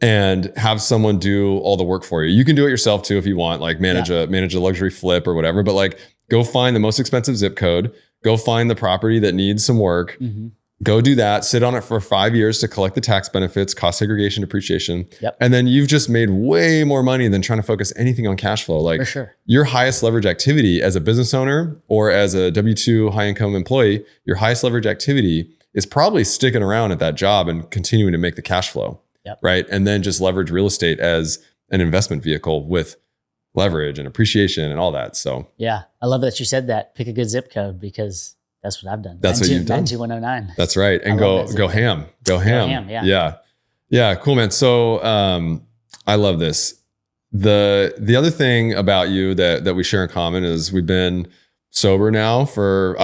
and have someone do all the work for you. You can do it yourself too if you want, like manage a luxury flip or whatever, but like go find the most expensive zip code, go find the property that needs some work, go do that, sit on it for 5 years to collect the tax benefits, cost segregation, depreciation. And then you've just made way more money than trying to focus anything on cash flow. Like your highest leverage activity as a business owner or as a W-2 high income employee, your highest leverage activity is probably sticking around at that job and continuing to make the cash flow. Right. And then just leverage real estate as an investment vehicle with leverage and appreciation and all that. So yeah, I love that you said that. Pick a good zip code because that's what I've done. That's what you've done. 92109. That's right. And go ham. Go ham. Yeah. Cool, man. So I love this. The other thing about you that we share in common is we've been sober now for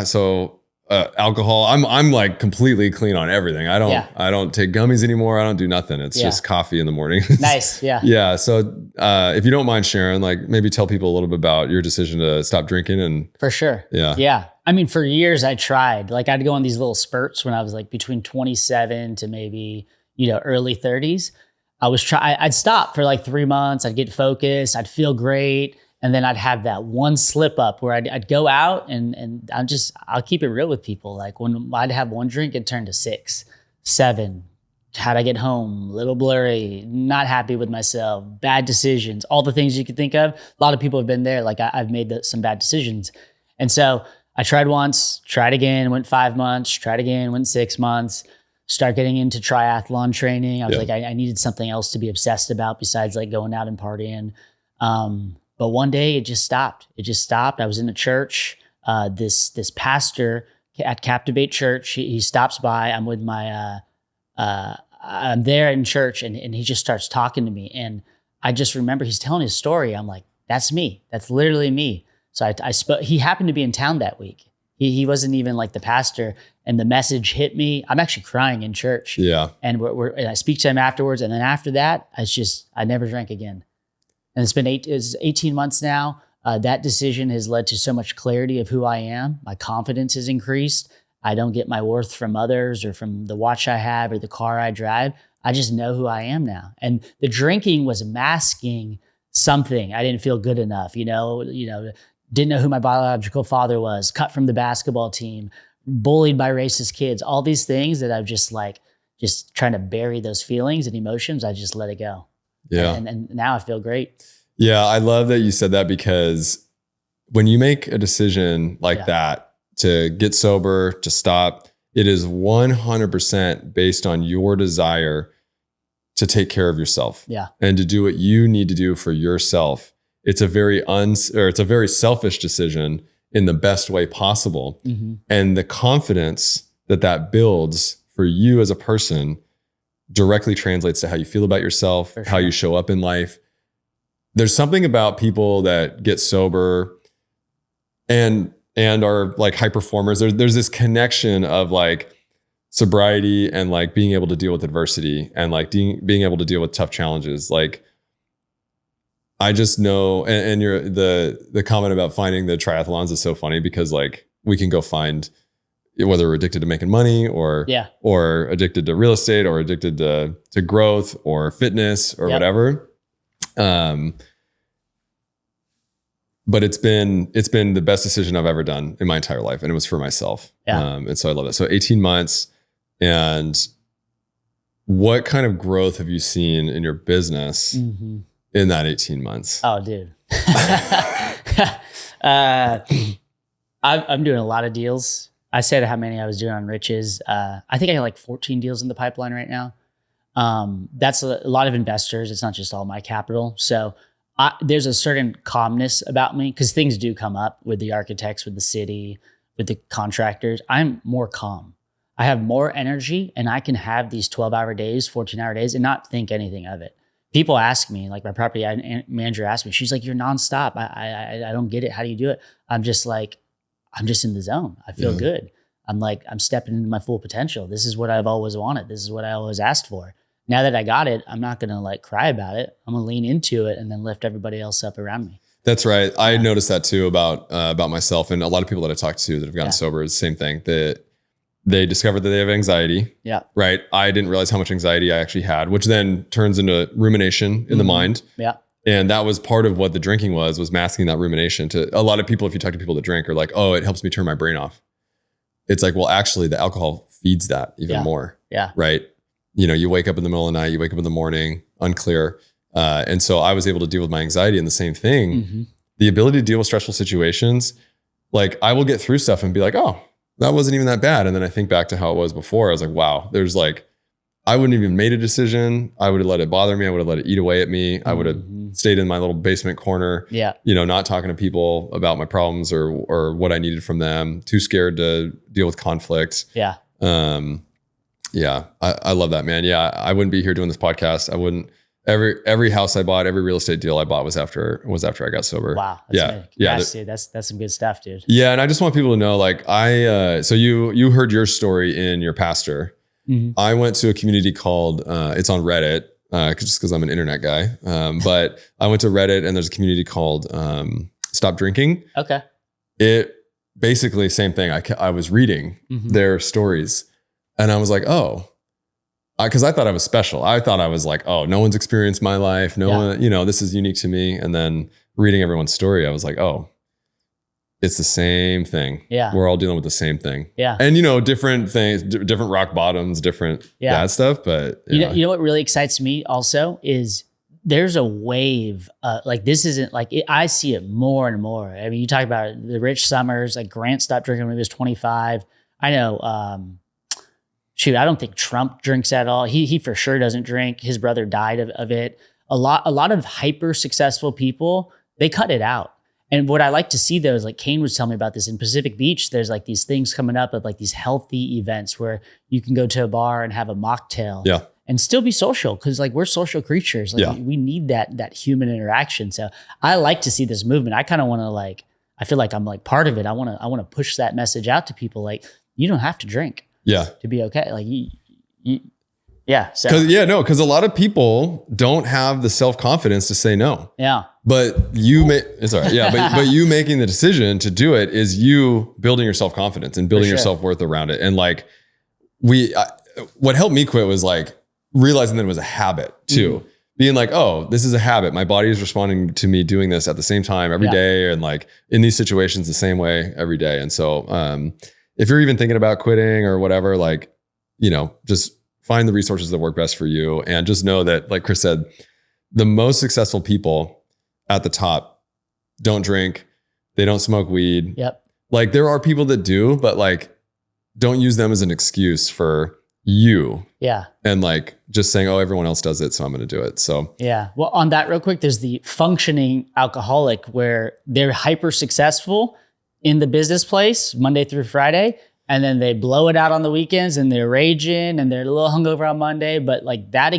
so alcohol. I'm like completely clean on everything. I don't take gummies anymore. I don't do nothing. It's just coffee in the morning. Nice. Yeah. Yeah. So if you don't mind sharing, like maybe tell people a little bit about your decision to stop drinking and for sure. Yeah. I mean, for years I tried, like I'd go on these little spurts when I was like between 27 to maybe, early 30s. I'd stop for like 3 months. I'd get focused. I'd feel great. And then I'd have that one slip up where I'd go out and I'll keep it real with people. Like when I'd have one drink, it turned to 6, 7. How'd I get home? A little blurry, not happy with myself, bad decisions, all the things you could think of. A lot of people have been there. Like I've made some bad decisions. And so I tried once, tried again, went 5 months, tried again, went 6 months, start getting into triathlon training. I was like, I needed something else to be obsessed about besides like going out and partying. But one day it just stopped. I was in a church. This pastor at Captivate Church, he stops by. I'm with my, I'm there in church and he just starts talking to me. And I just remember he's telling his story. I'm like, that's me. That's literally me. So he happened to be in town that week. He wasn't even like the pastor, and the message hit me. I'm actually crying in church. Yeah. And and I speak to him afterwards. And then after that, I never drank again. And it's been 18 months now. That decision has led to so much clarity of who I am. My confidence has increased. I don't get my worth from others or from the watch I have or the car I drive. I just know who I am now. And the drinking was masking something. I didn't feel good enough, didn't know who my biological father was, cut from the basketball team, bullied by racist kids, all these things that I've just trying to bury those feelings and emotions. I just let it go. Yeah. And now I feel great. Yeah. I love that you said that because when you make a decision like that to get sober, to stop, it is 100% based on your desire to take care of yourself and to do what you need to do for yourself. It's a very selfish decision in the best way possible. And the confidence that builds for you as a person directly translates to how you feel about yourself, how you show up in life. There's something about people that get sober and are like high performers. There's this connection of like sobriety and like being able to deal with adversity and like being able to deal with tough challenges. Like I just know, and the comment about finding the triathlons is so funny because like we can go find, whether we're addicted to making money or addicted to real estate or addicted to growth or fitness or whatever. But it's been the best decision I've ever done in my entire life. And it was for myself. And so I love it. So 18 months. And what kind of growth have you seen in your business in that 18 months? Oh, dude. I'm doing a lot of deals. I said how many I was doing on Riches. I think I got like 14 deals in the pipeline right now. That's a lot of investors. It's not just all my capital. So there's a certain calmness about me because things do come up with the architects, with the city, with the contractors. I'm more calm. I have more energy and I can have these 12-hour days, 14-hour days and not think anything of it. People ask me, like my property manager asked me, she's like, you're nonstop. I don't get it. How do you do it? I'm just in the zone. I feel good. I'm stepping into my full potential. This is what I've always wanted. This is what I always asked for. Now that I got it, I'm not going to like cry about it. I'm going to lean into it and then lift everybody else up around me. That's right. I noticed that too about myself and a lot of people that I talked to that have gotten sober is the same thing, that They discovered that they have anxiety. Yeah. Right. I didn't realize how much anxiety I actually had, which then turns into rumination in the mind. Yeah. And that was part of what the drinking was masking that rumination. To a lot of people, if you talk to people that drink, are like, oh, it helps me turn my brain off. It's like, well, actually the alcohol feeds that even more. Yeah. Right. You know, you wake up in the middle of the night, you wake up in the morning, unclear. And so I was able to deal with my anxiety, and the same thing, the ability to deal with stressful situations. Like I will get through stuff and be like, oh, that wasn't even that bad. And then I think back to how it was before. I was like, wow, there's like, I wouldn't even made a decision. I would have let it bother me. I would have let it eat away at me. I would have stayed in my little basement corner, you know, not talking to people about my problems or what I needed from them, too scared to deal with conflict. Yeah. I love that, man. Yeah. I wouldn't be here doing this podcast. I wouldn't. Every house I bought, every real estate deal I bought was after I got sober. Wow. That's dude. That's some good stuff, dude. Yeah. And I just want people to know, like so you heard your story in your pastor. I went to a community called, it's on Reddit, just cause I'm an internet guy. But I went to Reddit, and there's a community called, Stop Drinking. Okay. It basically same thing. I was reading their stories, and I was like, oh, because I thought I was special. I thought I was like, oh, no one's experienced my life. No one, you know, this is unique to me. And then reading everyone's story, I was like, oh, it's the same thing. Yeah. We're all dealing with the same thing. Yeah. And, you know, different things, different rock bottoms, different bad stuff. But you know what really excites me also is there's a wave. Like this isn't like I see it more and more. I mean, you talk about the Rich Summers, like Grant stopped drinking when he was 25. I know, I don't think Trump drinks at all. He for sure doesn't drink. His brother died of it. A lot of hyper successful people, they cut it out. And what I like to see though is like Kane was telling me about this in Pacific Beach. There's like these things coming up of like these healthy events where you can go to a bar and have a mocktail and still be social. Cause like we're social creatures. Like we need that human interaction. So I like to see this movement. I kind of want to I feel like I'm like part of it. I want to push that message out to people. Like you don't have to drink. To be okay. Like So because a lot of people don't have the self-confidence to say no. Yeah. But it's all right. Yeah. but you making the decision to do it is you building your self-confidence and building your self-worth around it. And like what helped me quit was like realizing that it was a habit too. Being like, oh, this is a habit. My body is responding to me doing this at the same time every day. And like in these situations the same way every day. And so, if you're even thinking about quitting or whatever, like, you know, just find the resources that work best for you. And just know that, like Chris said, the most successful people at the top don't drink. They don't smoke weed. Yep. Like there are people that do, but like, don't use them as an excuse for you. Yeah. And like just saying, oh, everyone else does it, so I'm going to do it. So yeah. Well, on that real quick, there's the functioning alcoholic where they're hyper successful in the business place Monday through Friday, and then they blow it out on the weekends and they're raging and they're a little hungover on Monday, but like that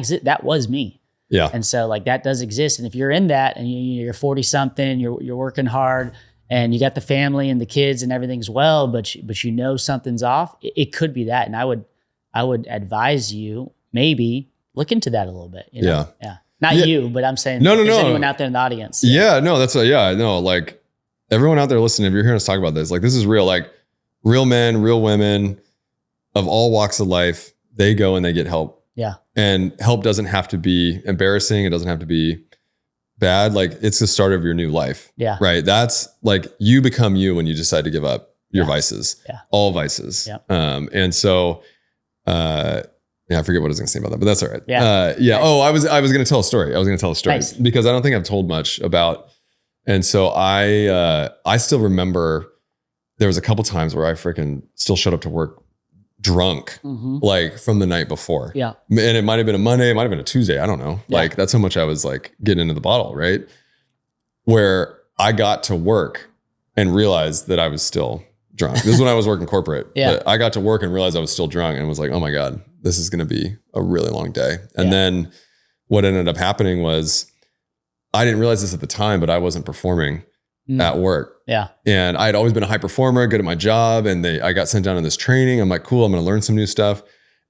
was me. Yeah. And so like that does exist. And if you're in that and you're 40 something, you're working hard and you got the family and the kids and everything's well, but you know something's off, it could be that. And I would advise you maybe look into that a little bit. You know? Yeah. Not you, but I'm saying no. anyone out there in the audience. Yeah, no, that's like everyone out there listening, if you're hearing us talk about this, like this is real, like real men, real women of all walks of life, they go and they get help. Yeah. And help doesn't have to be embarrassing. It doesn't have to be bad. Like it's the start of your new life. Yeah. Right. That's like you become you when you decide to give up your vices, all vices. Yeah. And so, I forget what I was going to say about that, but that's all right. Yeah. Nice. Oh, I was going to tell a story. Nice. Because I don't think I've told much about. And so I still remember there was a couple times where I freaking still showed up to work drunk, like from the night before. Yeah. And it might've been a Monday, it might've been a Tuesday. I don't know. Yeah. Like that's how much I was like getting into the bottle. Right. Where I got to work and realized that I was still drunk. This is when I was working corporate. But I got to work and realized I was still drunk and was like, oh my God, this is going to be a really long day. And then what ended up happening was I didn't realize this at the time, but I wasn't performing at work. Yeah. And I had always been a high performer, good at my job. And I got sent down to this training. I'm like, cool, I'm going to learn some new stuff.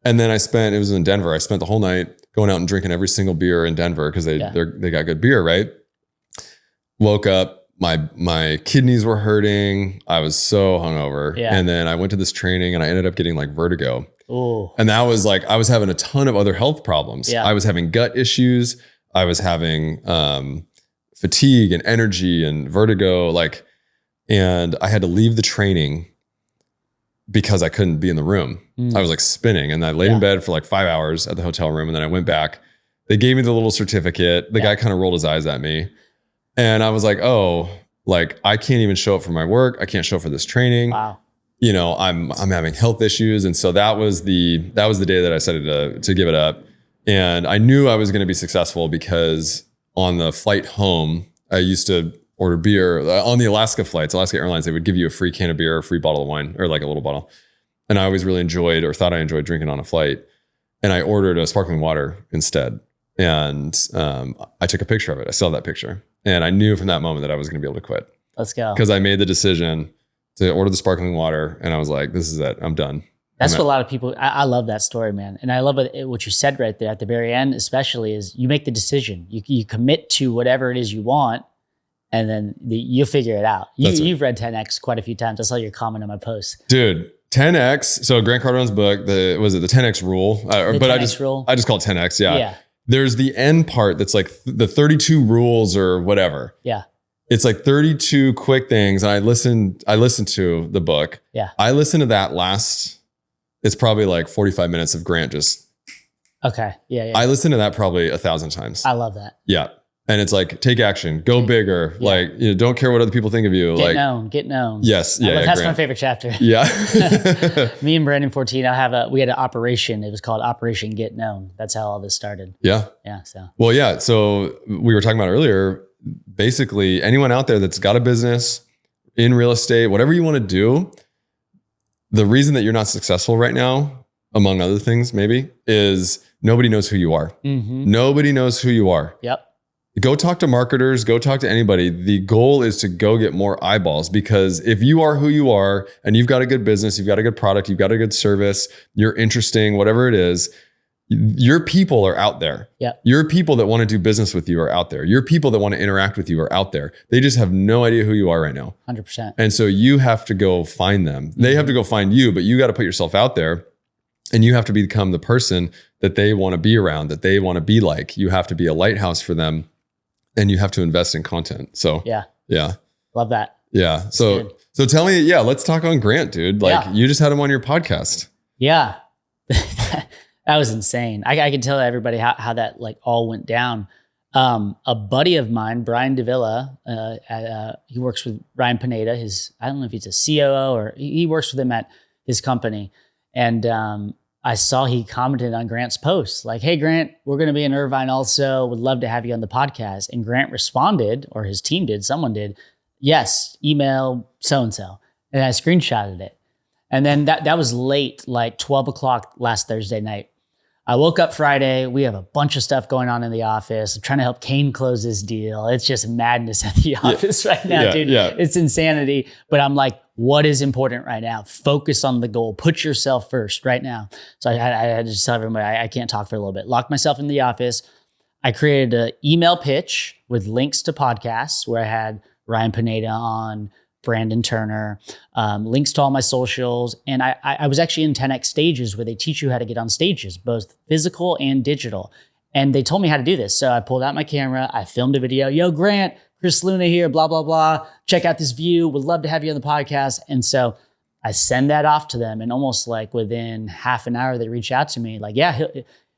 And then it was in Denver. I spent the whole night going out and drinking every single beer in Denver because they got good beer, right? Woke up my kidneys were hurting. I was so hungover. Yeah. And then I went to this training and I ended up getting like vertigo. Ooh. And that was like, I was having a ton of other health problems. Yeah. I was having gut issues. I was having fatigue and energy and vertigo. And I had to leave the training because I couldn't be in the room. I was like spinning, and I laid in bed for like 5 hours at the hotel room. And then I went back. They gave me the little certificate. The guy kind of rolled his eyes at me. And I was like, oh, like I can't even show up for my work. I can't show up for this training. Wow. You know, I'm having health issues. And so that was the day that I decided to give it up. And I knew I was going to be successful because on the flight home, I used to order beer on the Alaska flights, Alaska Airlines. They would give you a free can of beer, a free bottle of wine, or like a little bottle. And I always really enjoyed, or thought I enjoyed, drinking on a flight. And I ordered a sparkling water instead. And I took a picture of it. I still have that picture. And I knew from that moment that I was going to be able to quit. Let's go. Because I made the decision to order the sparkling water. And I was like, this is it. I'm done. That's what a lot of people, I love that story, man. And I love what you said right there at the very end, especially, is you make the decision. You commit to whatever it is you want, and then you'll figure it out. You've read 10X quite a few times. I saw your comment on my post. Dude, 10X. So Grant Cardone's book, the 10X rule? I just call it 10X. Yeah. There's the end part that's like the 32 rules or whatever. Yeah. It's like 32 quick things. And I listened to the book. Yeah. I listened to that it's probably like 45 minutes of Grant just. Okay. Yeah. I listened to that probably 1,000 times. I love that. Yeah. And it's like, take action, go bigger. Yeah. Like, don't care what other people think of you. Get known. Yes. Yeah. That's Grant. my favorite chapter. Yeah. Me and Brandon 14, we had an operation. It was called Operation Get Known. That's how all this started. Yeah. Yeah. So. Well, yeah. So we were talking about earlier, basically anyone out there that's got a business in real estate, whatever you want to do, the reason that you're not successful right now, among other things, maybe, is nobody knows who you are. Mm-hmm. Nobody knows who you are. Yep. Go talk to marketers, go talk to anybody. The goal is to go get more eyeballs, because if you are who you are and you've got a good business, you've got a good product, you've got a good service, you're interesting, whatever it is, your people are out there. Yeah. Your people that want to do business with you are out there. Your people that want to interact with you are out there. They just have no idea who you are right now. 100%. And so you have to go find them. They have to go find you, but you got to put yourself out there, and you have to become the person that they want to be around, that they want to be like. You have to be a lighthouse for them, and you have to invest in content. So yeah. Love that. Yeah. So tell me, let's talk on Grant, dude. You just had him on your podcast. Yeah. That was insane. I can tell everybody how that like all went down. A buddy of mine, Brian Davila, he works with Ryan Pineda. I don't know if he's a COO or he works with him at his company. And I saw he commented on Grant's post, like, "Hey Grant, we're going to be in Irvine also. Would love to have you on the podcast." And Grant responded, or his team did, someone did, "Yes, email so-and-so." And I screenshotted it. And then that was late, like 12 o'clock last Thursday night. I woke up Friday. We have a bunch of stuff going on in the office. I'm trying to help Kane close this deal. It's just madness at the office right now, dude. Yeah. It's insanity. But I'm like, what is important right now? Focus on the goal. Put yourself first right now. So I had to just tell everybody, I can't talk for a little bit. Locked myself in the office. I created an email pitch with links to podcasts where I had Ryan Pineda on, Brandon Turner, links to all my socials. And I was actually in 10X stages where they teach you how to get on stages, both physical and digital. And they told me how to do this. So I pulled out my camera. I filmed a video. "Yo, Grant, Chris Luna here, blah, blah, blah. Check out this view. Would love to have you on the podcast." And so I send that off to them. And almost like within half an hour, they reach out to me like, "Yeah,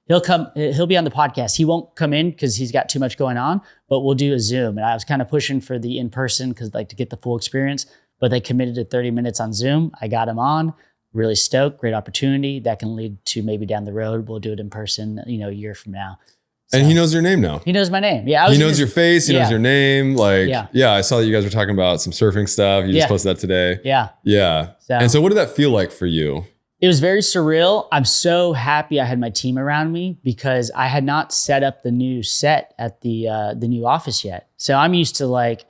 he'll come. He'll be on the podcast. He won't come in because he's got too much going on, but we'll do a Zoom." And I was kind of pushing for the in-person because like to get the full experience, but they committed to 30 minutes on Zoom. I got him on, really stoked, great opportunity that can lead to maybe down the road. We'll do it in person, a year from now. So, and he knows your name now. He knows my name. Yeah. He knows your face. He knows your name. Like, I saw that you guys were talking about some surfing stuff. You just posted that today. Yeah. Yeah. And so what did that feel like for you? It was very surreal. I'm so happy I had my team around me because I had not set up the new set at the new office yet. So I'm used to like,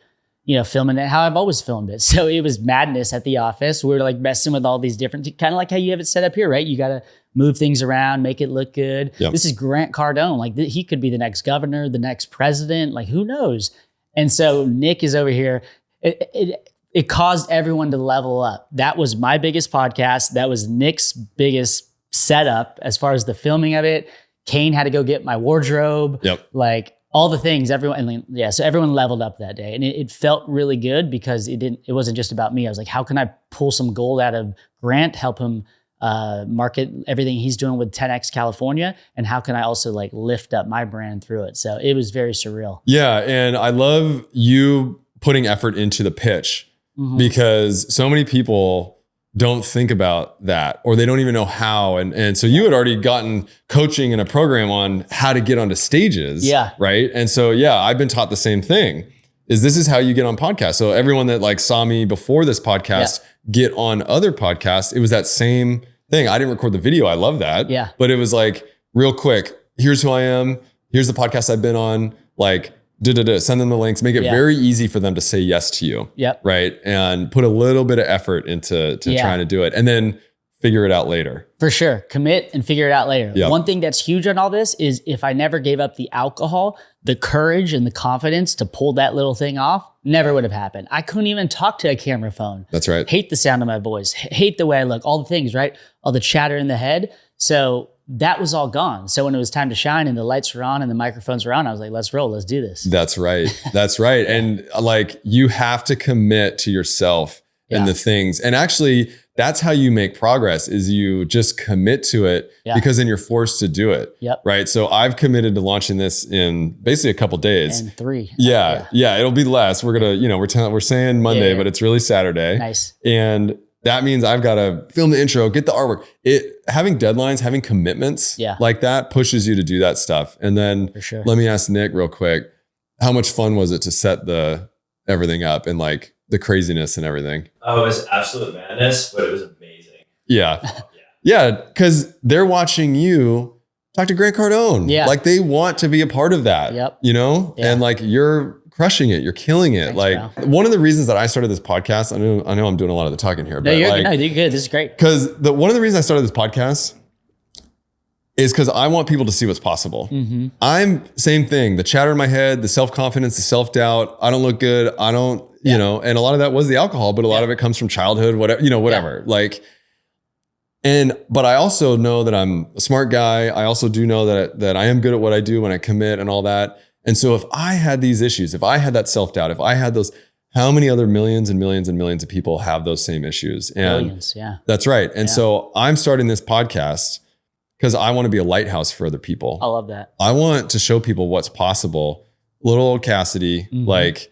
filming it how I've always filmed it. So it was madness at the office. We were like messing with all these different, kind of like how you have it set up here, right? You got to move things around, make it look good. Yep. This is Grant Cardone. Like he could be the next governor, the next president, like who knows? And so Nick is over here it caused everyone to level up. That was my biggest podcast. That was Nick's biggest setup as far as the filming of it. Kane had to go get my wardrobe. Yep. Like all the things, everyone, so everyone leveled up that day. And it felt really good because it wasn't just about me. I was like, how can I pull some gold out of Grant, help him market everything he's doing with 10X California? And how can I also like lift up my brand through it? So it was very surreal. Yeah. And I love you putting effort into the pitch because so many people don't think about that, or they don't even know how. And so you had already gotten coaching in a program on how to get onto stages. Yeah. Right. And so, I've been taught the same thing. This is how you get on podcasts. So everyone that like saw me before this podcast get on other podcasts, it was that same thing. I didn't record the video. I love that. Yeah. But it was like real quick. Here's who I am. Here's the podcast I've been on. Like, send them the links, make it very easy for them to say yes to you. Yep. Right. And put a little bit of effort into trying to do it and then figure it out later. For sure. Commit and figure it out later. Yep. One thing that's huge on all this is if I never gave up the alcohol, the courage and the confidence to pull that little thing off never would have happened. I couldn't even talk to a camera phone. That's right. Hate the sound of my voice, hate the way I look, all the things, right? All the chatter in the head. So that was all gone. So when it was time to shine and the lights were on and the microphones were on, I was like, let's roll, let's do this. That's right. That's right. And like, you have to commit to yourself and the things. And actually, that's how you make progress is you just commit to it because then you're forced to do it. Yep. Right. So I've committed to launching this in basically a couple days. And 3. Yeah. It'll be less. We're going to, we're saying Monday, but it's really Saturday. Nice. And that means I've got to film the intro, get the artwork. Having deadlines, having commitments like that pushes you to do that stuff. And then let me ask Nick real quick, how much fun was it to set everything up and like the craziness and everything? Oh, it was absolute madness, but it was amazing. Yeah. Yeah. Cause they're watching you talk to Grant Cardone. Yeah. Like they want to be a part of that, Yeah. And like you're crushing it. You're killing it. Thanks, like one of the reasons that I started this podcast, I know I'm doing a lot of the talking here, but you're good. This is great. Cause one of the reasons I started this podcast is because I want people to see what's possible. I'm same thing. The chatter in my head, the self-confidence, the self-doubt. I don't look good. I don't, and a lot of that was the alcohol, but a lot of it comes from childhood, whatever, like, but I also know that I'm a smart guy. I also do know that I am good at what I do when I commit and all that. And so if I had these issues, if I had that self-doubt, if I had those, how many other millions and millions and millions of people have those same issues? And millions, that's right. And so I'm starting this podcast because I want to be a lighthouse for other people. I love that. I want to show people what's possible. Little old Kassidy, like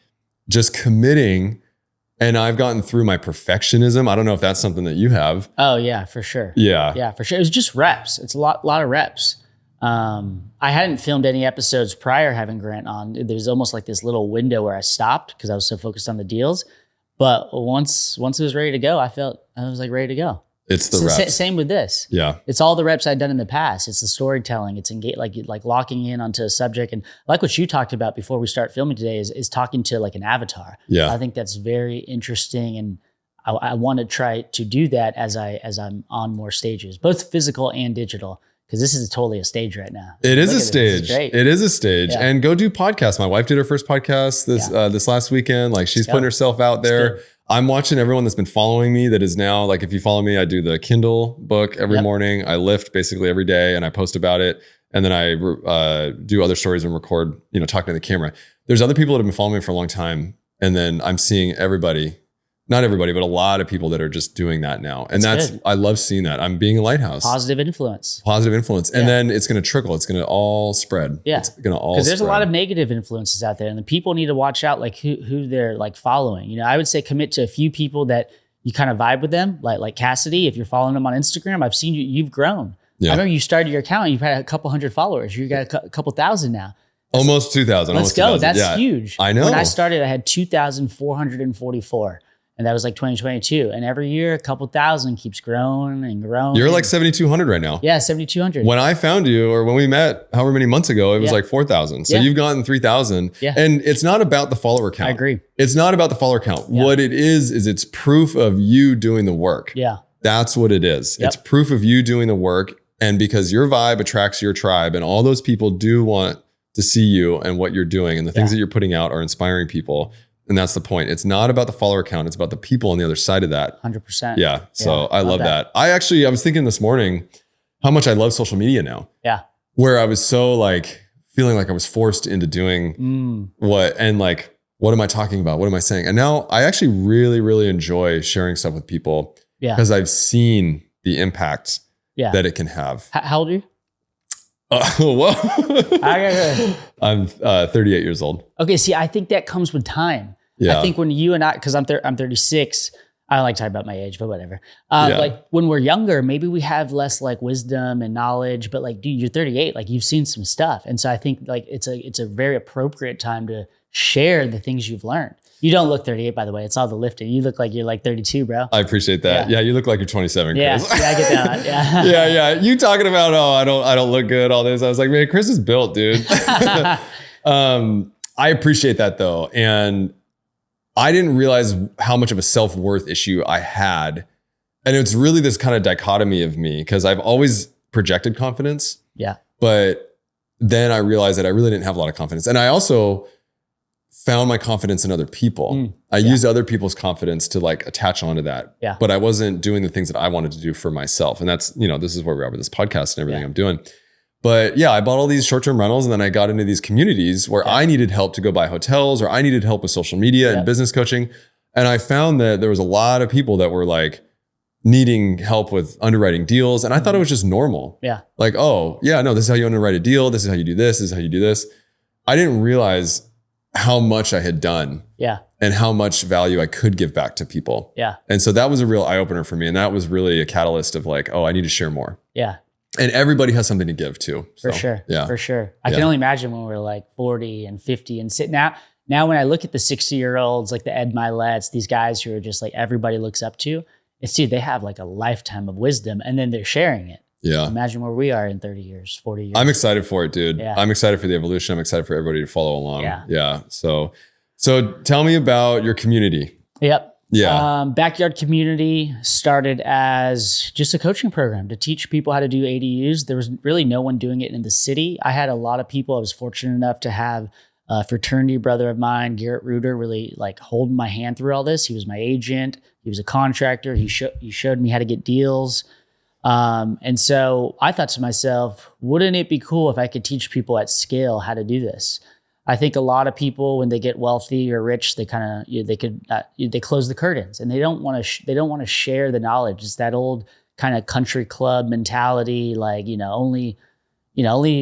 just committing. And I've gotten through my perfectionism. I don't know if that's something that you have. Oh yeah, for sure. Yeah. Yeah, for sure. It was just reps. It's a lot of reps. I hadn't filmed any episodes prior having Grant on. There's almost like this little window where I stopped because I was so focused on the deals. But once it was ready to go, I was like ready to go. It's the reps. Same with this. Yeah. It's all the reps I'd done in the past. It's the storytelling. It's like locking in onto a subject. And like what you talked about before we start filming today is talking to like an avatar. Yeah. I think that's very interesting. And I want to try to do that as I'm on more stages, both physical and digital. Because this is totally a stage right now. It is a stage. It is a stage. Yeah. And go do podcasts. My wife did her first podcast this last weekend. Like she's putting herself out there. I'm watching everyone that's been following me that is now, like if you follow me, I do the Kindle book every morning. I lift basically every day and I post about it. And then I do other stories and record, talking to the camera. There's other people that have been following me for a long time. And then I'm seeing not everybody, but a lot of people that are just doing that now. And I love seeing that. I'm being a lighthouse. Positive influence. And then it's going to trickle. It's going to all spread. Yeah. It's going to all Because there's a lot of negative influences out there and the people need to watch out like who they're like following. I would say commit to a few people that you kind of vibe with them. Like Kassidy, if you're following them on Instagram, I've seen you've grown. Yeah. I remember you started your account, you've had a couple hundred followers. You got a couple thousand now. Almost 2,000. Let's go. That's huge. I know. When I started, I had 2,444. And that was like 2022. And every year, a couple thousand keeps growing and growing. You're like 7,200 right now. Yeah, 7,200. When I found you or when we met however many months ago, it was like 4,000. So you've gotten 3,000. Yeah. And it's not about the follower count. I agree. It's not about the follower count. Yeah. What it is it's proof of you doing the work. Yeah. That's what it is. Yep. It's proof of you doing the work. And because your vibe attracts your tribe and all those people do want to see you and what you're doing and the things that you're putting out are inspiring people. And that's the point. It's not about the follower count. It's about the people on the other side of that. 100%. Yeah. So I love that. I was thinking this morning how much I love social media now. Yeah. Where I was so like feeling like I was forced into doing what am I talking about? What am I saying? And now I actually really, really enjoy sharing stuff with people because I've seen the impact that it can have. How old are you? Well, I'm 38 years old. Okay. See, I think that comes with time. Yeah. I think when you and I, cause I'm 36, I don't like talking about my age, but whatever. Like when we're younger, maybe we have less like wisdom and knowledge, but like, dude, you're 38, like you've seen some stuff. And so I think like it's a very appropriate time to share the things you've learned. You don't look 38, by the way. It's all the lifting. You look like you're like 32, bro. I appreciate that. Yeah, you look like you're 27, Chris. Yeah, I get that. Yeah. yeah. You talking about, I don't look good, all this. I was like, man, Chris is built, dude. I appreciate that though. And I didn't realize how much of a self-worth issue I had. And it's really this kind of dichotomy of me because I've always projected confidence. Yeah. But then I realized that I really didn't have a lot of confidence. And I also found my confidence in other people. I used other people's confidence to like attach onto that. Yeah. But I wasn't doing the things that I wanted to do for myself. And that's, this is where we are with this podcast and everything I'm doing. But yeah, I bought all these short-term rentals and then I got into these communities where I needed help to go buy hotels or I needed help with social media and business coaching. And I found that there was a lot of people that were like needing help with underwriting deals. And I thought it was just normal. Yeah. Like, oh yeah, no, this is how you underwrite a deal. This is how you do this. This is how you do this. I didn't realize how much I had done. Yeah. And how much value I could give back to people. Yeah. And so that was a real eye opener for me. And that was really a catalyst of like, oh, I need to share more. Yeah. And everybody has something to give too. For sure. Yeah. For sure. I can only imagine when we're like 40 and 50 and sit now when I look at the 60-year-olds, like the Ed Miletts, these guys who are just like everybody looks up to, it's dude, they have like a lifetime of wisdom and then they're sharing it. Yeah. Imagine where we are in 30 years, 40 years. I'm excited for it, dude. Yeah. I'm excited for the evolution. I'm excited for everybody to follow along. Yeah. So tell me about your community. Yep. Yeah. Backyard community started as just a coaching program to teach people how to do ADUs. There was really no one doing it in the city. I had a lot of people. I was fortunate enough to have a fraternity brother of mine, Garrett Reuter, really like hold my hand through all this. He was my agent. He was a contractor. He showed me how to get deals. And so I thought to myself, wouldn't it be cool if I could teach people at scale how to do this? I think a lot of people, when they get wealthy or rich, they kind of they close the curtains and they don't want to share the knowledge. It's that old kind of country club mentality, like only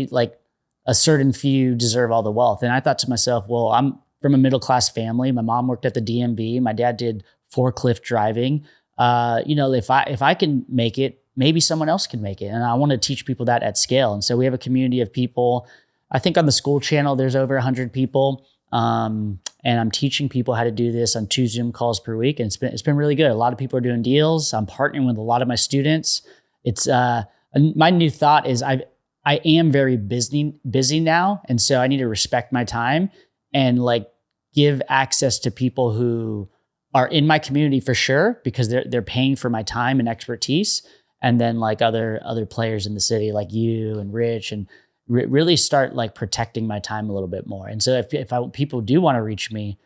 like a certain few deserve all the wealth. And I thought to myself, well, I'm from a middle class family. My mom worked at the DMV. My dad did forklift driving. If I can make it, maybe someone else can make it. And I want to teach people that at scale. And so we have a community of people. I think on the school channel, there's over 100 people. And I'm teaching people how to do this on 2 Zoom calls per week. And it's been really good. A lot of people are doing deals. I'm partnering with a lot of my students. It's my new thought is I am very busy now. And so I need to respect my time and like give access to people who are in my community for sure, because they're paying for my time and expertise. And then like other players in the city, like you and Rich, and really start like protecting my time a little bit more. And so if people do want to reach me,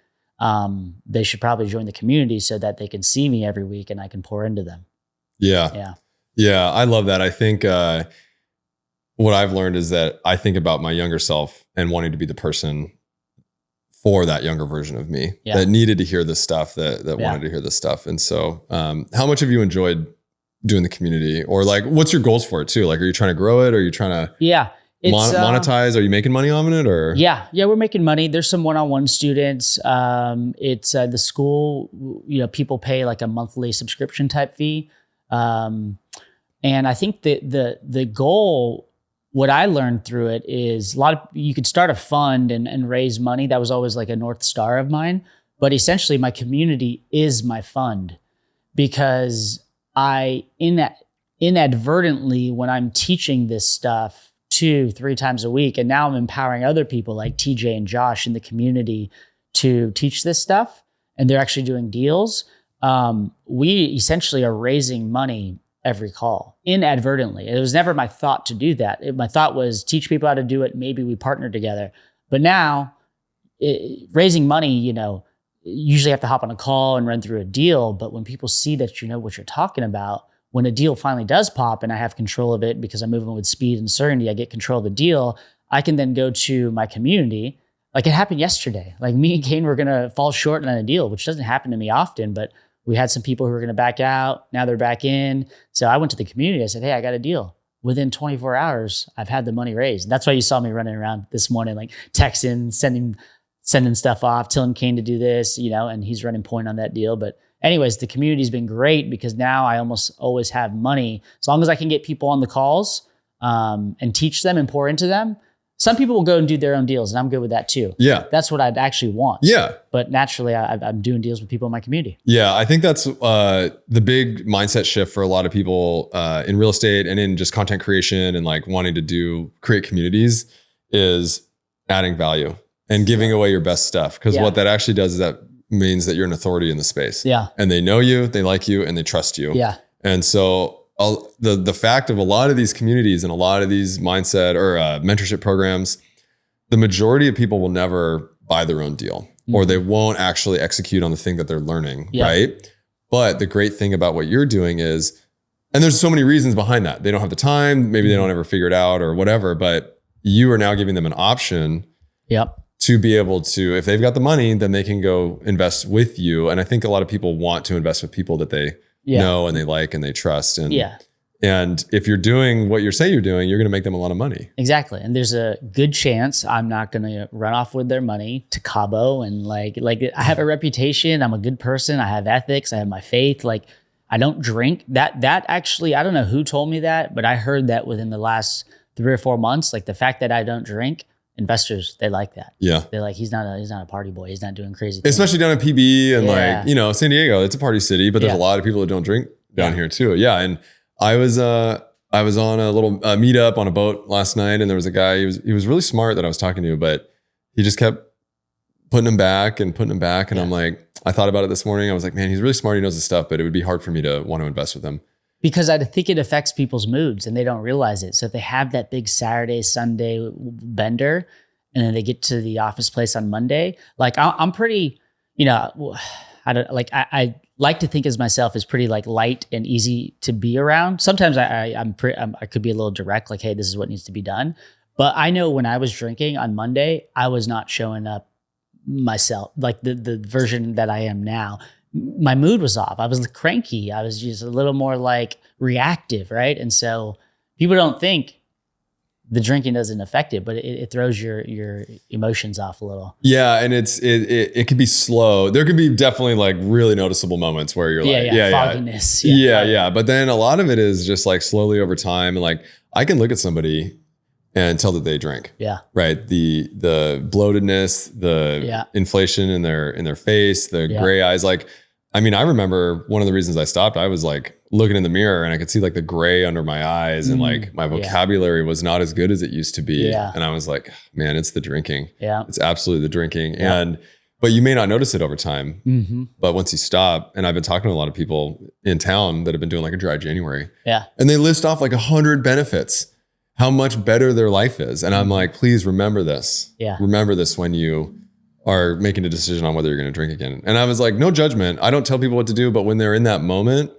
they should probably join the community so that they can see me every week and I can pour into them. Yeah. I love that. I think what I've learned is that I think about my younger self and wanting to be the person for that younger version of me that needed to hear this stuff, that wanted to hear this stuff. And so how much have you enjoyed doing the community, or like, what's your goals for it too? Like, are you trying to grow it? Or are you trying to monetize? Are you making money on it or? Yeah, we're making money. There's some one-on-one students. It's the school, people pay like a monthly subscription type fee. And I think the goal, what I learned through it is you could start a fund and raise money. That was always like a North Star of mine. But essentially my community is my fund, because I inadvertently, when I'm teaching this stuff 2-3 times a week, and now I'm empowering other people like TJ and Josh in the community to teach this stuff, and they're actually doing deals. We essentially are raising money every call inadvertently. It was never my thought to do that. My thought was teach people how to do it. Maybe we partner together. But now raising money, usually have to hop on a call and run through a deal. But when people see that you know what you're talking about, when a deal finally does pop and I have control of it because I'm moving with speed and certainty, I get control of the deal. I can then go to my community. Like it happened yesterday. Like me and Kane were going to fall short on a deal, which doesn't happen to me often, but we had some people who were going to back out. Now they're back in. So I went to the community. I said, hey, I got a deal. Within 24 hours, I've had the money raised. That's why you saw me running around this morning, like texting, sending stuff off, telling Kane to do this, and he's running point on that deal. But anyways, the community's been great because now I almost always have money. As long as I can get people on the calls and teach them and pour into them. Some people will go and do their own deals, and I'm good with that too. Yeah. That's what I'd actually want. Yeah. But naturally, I'm doing deals with people in my community. Yeah, I think that's the big mindset shift for a lot of people in real estate and in just content creation and like wanting to create communities is adding value and giving away your best stuff. Because what that actually does is that means that you're an authority in the space. Yeah. And they know you, they like you, and they trust you. Yeah. And so the fact of a lot of these communities and a lot of these mindset or mentorship programs, the majority of people will never buy their own deal or they won't actually execute on the thing that they're learning, right? But the great thing about what you're doing is, and there's so many reasons behind that. They don't have the time, maybe they don't ever figure it out or whatever, but you are now giving them an option to be able to, if they've got the money, then they can go invest with you. And I think a lot of people want to invest with people that they know and they like and they trust. And if you're doing what you say you're doing, you're going to make them a lot of money. Exactly. And there's a good chance I'm not going to run off with their money to Cabo. And like I have a reputation. I'm a good person. I have ethics. I have my faith. Like I don't drink. That actually, I don't know who told me that, but I heard that within the last 3 or 4 months, like the fact that I don't drink, investors, they like that. Yeah. They're like, he's not a party boy. He's not doing crazy things. Especially down in PB and like, San Diego, it's a party city, but there's a lot of people that don't drink down here too. Yeah. And I was on a little meetup on a boat last night, and there was a guy, he was really smart that I was talking to, but he just kept putting him back. And I'm like, I thought about it this morning. I was like, man, he's really smart. He knows his stuff, but it would be hard for me to want to invest with him. Because I think it affects people's moods and they don't realize it. So if they have that big Saturday, Sunday bender, and then they get to the office place on Monday, like I'm pretty, I like to think as myself as pretty like light and easy to be around. Sometimes I could be a little direct, like, hey, this is what needs to be done. But I know when I was drinking on Monday, I was not showing up myself, like the version that I am now. My mood was off. I was cranky. I was just a little more like reactive, right? And so people don't think the drinking doesn't affect it, but it throws your emotions off a little. Yeah, and it can be slow. There can be definitely like really noticeable moments where you're fogginess. Yeah. But then a lot of it is just like slowly over time, and like I can look at somebody and tell that they drink. Yeah. Right. The bloatedness, the inflation in their face, the gray eyes. Like, I mean, I remember one of the reasons I stopped, I was like looking in the mirror and I could see like the gray under my eyes and like my vocabulary was not as good as it used to be. Yeah. And I was like, man, it's the drinking. Yeah. It's absolutely the drinking. Yeah. But you may not notice it over time. Mm-hmm. But once you stop, and I've been talking to a lot of people in town that have been doing like a dry January. Yeah. And they list off like 100 benefits, how much better their life is. And I'm like, please remember this. Yeah. Remember this when you are making a decision on whether you're going to drink again. And I was like, no judgment. I don't tell people what to do, but when they're in that moment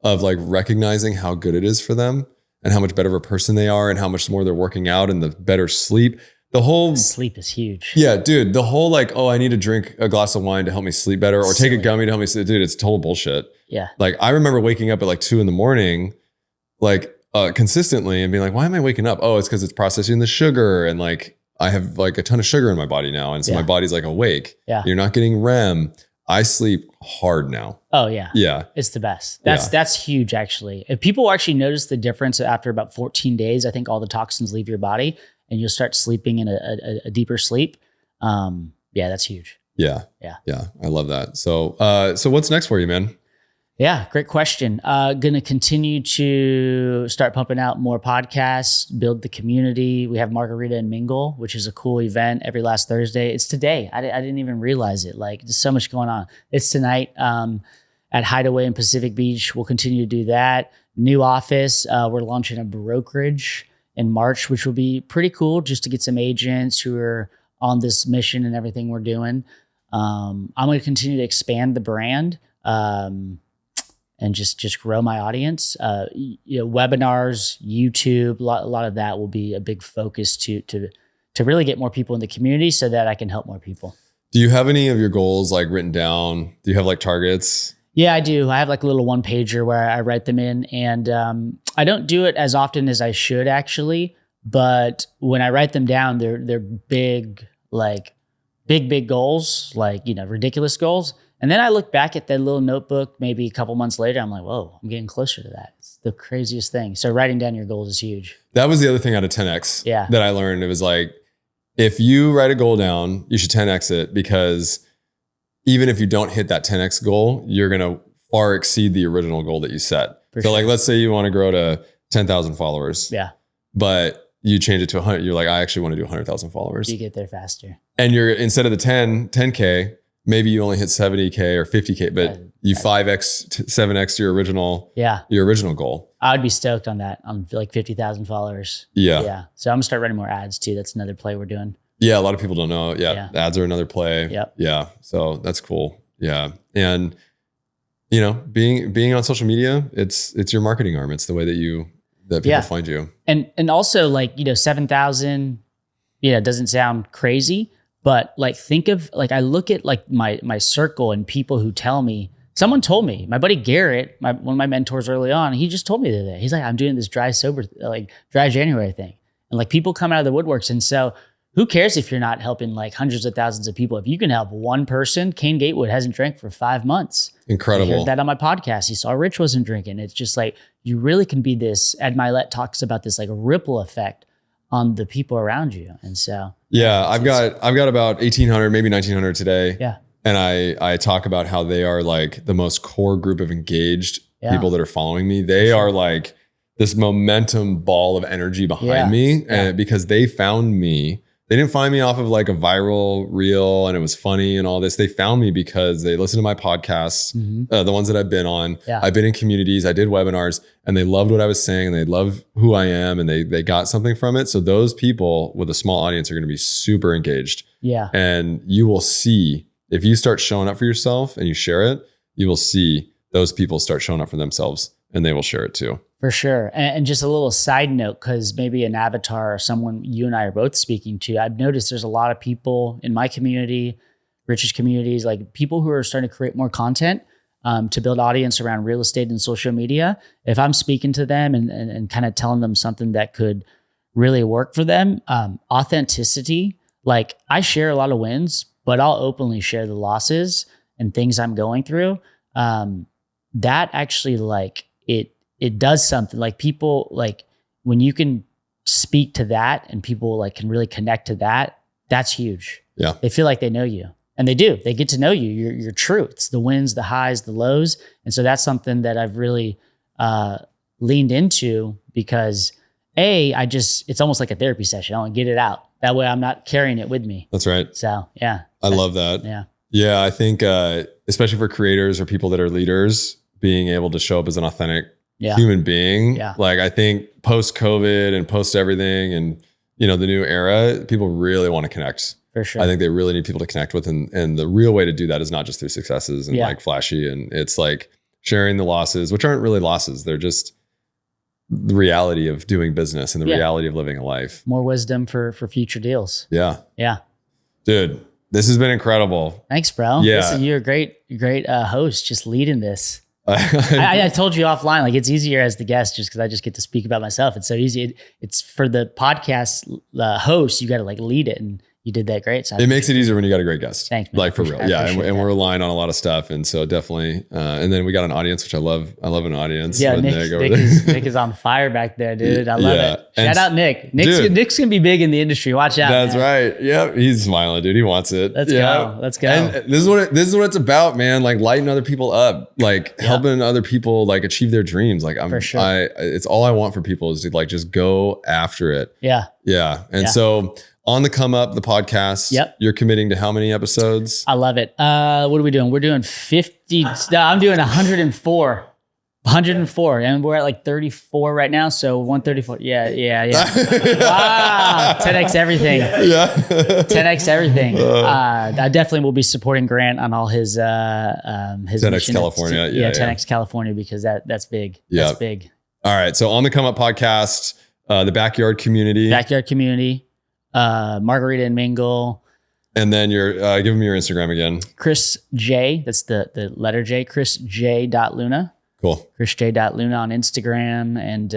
of like recognizing how good it is for them and how much better of a person they are and how much more they're working out and the better sleep, the whole sleep is huge. Yeah, dude, the whole like, oh, I need to drink a glass of wine to help me sleep better or take a gummy to help me sleep. Dude, it's total bullshit. Yeah. Like I remember waking up at like 2 a.m, like consistently and being like, why am I waking up? Oh, it's because it's processing the sugar and like I have like a ton of sugar in my body now. And so my body's like awake. Yeah. You're not getting REM. I sleep hard now. Oh yeah. Yeah. It's the best. That's huge actually. If people actually notice the difference after about 14 days, I think all the toxins leave your body and you'll start sleeping in a deeper sleep. Yeah, that's huge. Yeah. Yeah. Yeah. I love that. So what's next for you, man? Yeah, great question. Going to continue to start pumping out more podcasts, build the community. We have Margarita and Mingle, which is a cool event every last Thursday. It's today. I didn't even realize it. Like, there's so much going on. It's tonight at Hideaway in Pacific Beach. We'll continue to do that. New office. We're launching a brokerage in March, which will be pretty cool just to get some agents who are on this mission and everything we're doing. I'm going to continue to expand the brand and just grow my audience. Webinars, YouTube, a lot of that will be a big focus to really get more people in the community so that I can help more people. Do you have any of your goals like written down? Do you have like targets? Yeah, I do. I have like a little one pager where I write them in, and I don't do it as often as I should actually. But when I write them down, they're big, like big goals, like, ridiculous goals. And then I look back at that little notebook maybe a couple months later. I'm like, whoa, I'm getting closer to that. It's the craziest thing. So writing down your goals is huge. That was the other thing out of 10X that I learned. It was like, if you write a goal down, you should 10X it, because even if you don't hit that 10X goal, you're going to far exceed the original goal that you set. Like, let's say you want to grow to 10,000 followers. Yeah. But you change it to 100. You're like, I actually want to do 100,000 followers. You get there faster. And you're, instead of the 10K, maybe you only hit 70K or 50K, but you 5X, 7X your original goal. I would be stoked on that, on like 50,000 followers. Yeah. Yeah. So I'm gonna start running more ads too. That's another play we're doing. Yeah. A lot of people don't know. Yeah. Ads are another play. Yep. Yeah. So that's cool. Yeah. And being on social media, it's your marketing arm. It's the way that people find you. And also like, 7,000, doesn't sound crazy, but like, think of like, I look at like my circle and people who tell me, someone told me, my buddy Garrett, one of my mentors early on, he just told me the other day, he's like, I'm doing this dry January thing. And like, people come out of the woodworks. And so who cares if you're not helping like hundreds of thousands of people? If you can help one person, Kane Gatewood hasn't drank for 5 months. Incredible. I heard that on my podcast. He saw Rich wasn't drinking. It's just like, you really can be this, Ed Milet talks about this like a ripple effect on the people around you. And so. Yeah, I've got about 1,800, maybe 1,900 today. Yeah. And I talk about how they are like the most core group of engaged people that are following me. They are like this momentum ball of energy behind me. And because they found me, they didn't find me off of like a viral reel and it was funny and all this. They found me because they listened to my podcasts, the ones that I've been on. Yeah. I've been in communities, I did webinars, and they loved what I was saying. And they love who I am, and they got something from it. So those people with a small audience are going to be super engaged. Yeah. And you will see, if you start showing up for yourself and you share it, you will see those people start showing up for themselves and they will share it too. For sure. And just a little side note, because maybe an avatar or someone you and I are both speaking to, I've noticed there's a lot of people in my community, Rich's communities, like people who are starting to create more content to build audience around real estate and social media. If I'm speaking to them and kind of telling them something that could really work for them, authenticity, like I share a lot of wins, but I'll openly share the losses and things I'm going through. That actually like it does something. Like people, like when you can speak to that and people like can really connect to that, that's huge. Yeah. They feel like they know you, and they do. They get to know you, your truths, the wins, the highs, the lows. And so that's something that I've really leaned into, because it's almost like a therapy session. I want to get it out. That way I'm not carrying it with me. That's right. So yeah. I love that. Yeah. Yeah. I think, especially for creators or people that are leaders, being able to show up as an authentic human being. Yeah. Like I think post COVID and post everything and, the new era, people really want to connect. For sure. I think they really need people to connect with. And the real way to do that is not just through successes and like flashy. And it's like sharing the losses, which aren't really losses. They're just the reality of doing business and the reality of living a life. More wisdom for future deals. Yeah. Yeah. Dude, this has been incredible. Thanks, bro. Yeah. Listen, you're a great host, just leading this. I told you offline, like it's easier as the guest just because I just get to speak about myself. It's so easy. It's for the podcast host, you got to like lead it, and you did that great. So it makes it easier when you got a great guest. Thanks, man. Like for real. Yeah. And we're aligned on a lot of stuff. And so definitely, and then we got an audience, which I love. I love an audience. Yeah. Nick is on fire back there, dude. I love it. Shout out Nick. Nick's going to be big in the industry. Watch out. That's right. Yep. He's smiling, dude. He wants it. Let's go. And this is what it's about, man. Like lighting other people up, like helping other people like achieve their dreams. Like it's all I want for people is to like, just go after it. Yeah. Yeah. And so on the come up, the podcast, you're committing to how many episodes? I love it. What are we doing? We're doing 50. No, I'm doing 104. 104, and we're at like 34 right now. So 134. Yeah. Wow, 10x everything. Yeah. 10x everything. I definitely will be supporting Grant on all his 10x mission. California. Yeah, 10x California, because that's big. Yeah. That's big. All right. So on the Come Up podcast, the backyard community, Margarita and Mingle. and then you're give them your Instagram again. Chris J. That's the letter J. Chris J. Luna. Cool. Chris J. Luna on Instagram and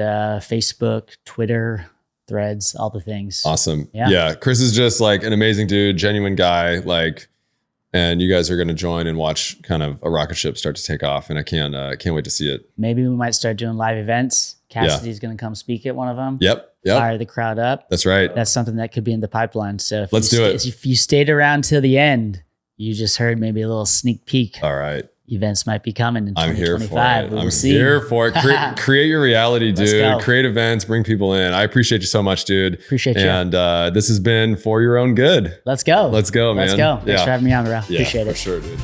Facebook, Twitter, Threads, all the things. Awesome. Yeah. Yeah. Chris is just like an amazing dude, genuine guy. Like, and you guys are going to join and watch kind of a rocket ship start to take off. And I can't wait to see it. Maybe we might start doing live events. Kassidy's going to come speak at one of them. Yep. Fire the crowd up. That's right. That's something that could be in the pipeline. So Let's do it. If you stayed around till the end, you just heard maybe a little sneak peek. All right. Events might be coming in I'm here 2025. for it. I'm here for it. Create your reality, Let's go. dude. Create events, bring people in. I appreciate you so much, dude. Appreciate you. And this has been For Your Own Good. Let's go. Let's go, man. Let's go. Thanks for having me on, bro. Yeah, Appreciate for it. sure, dude.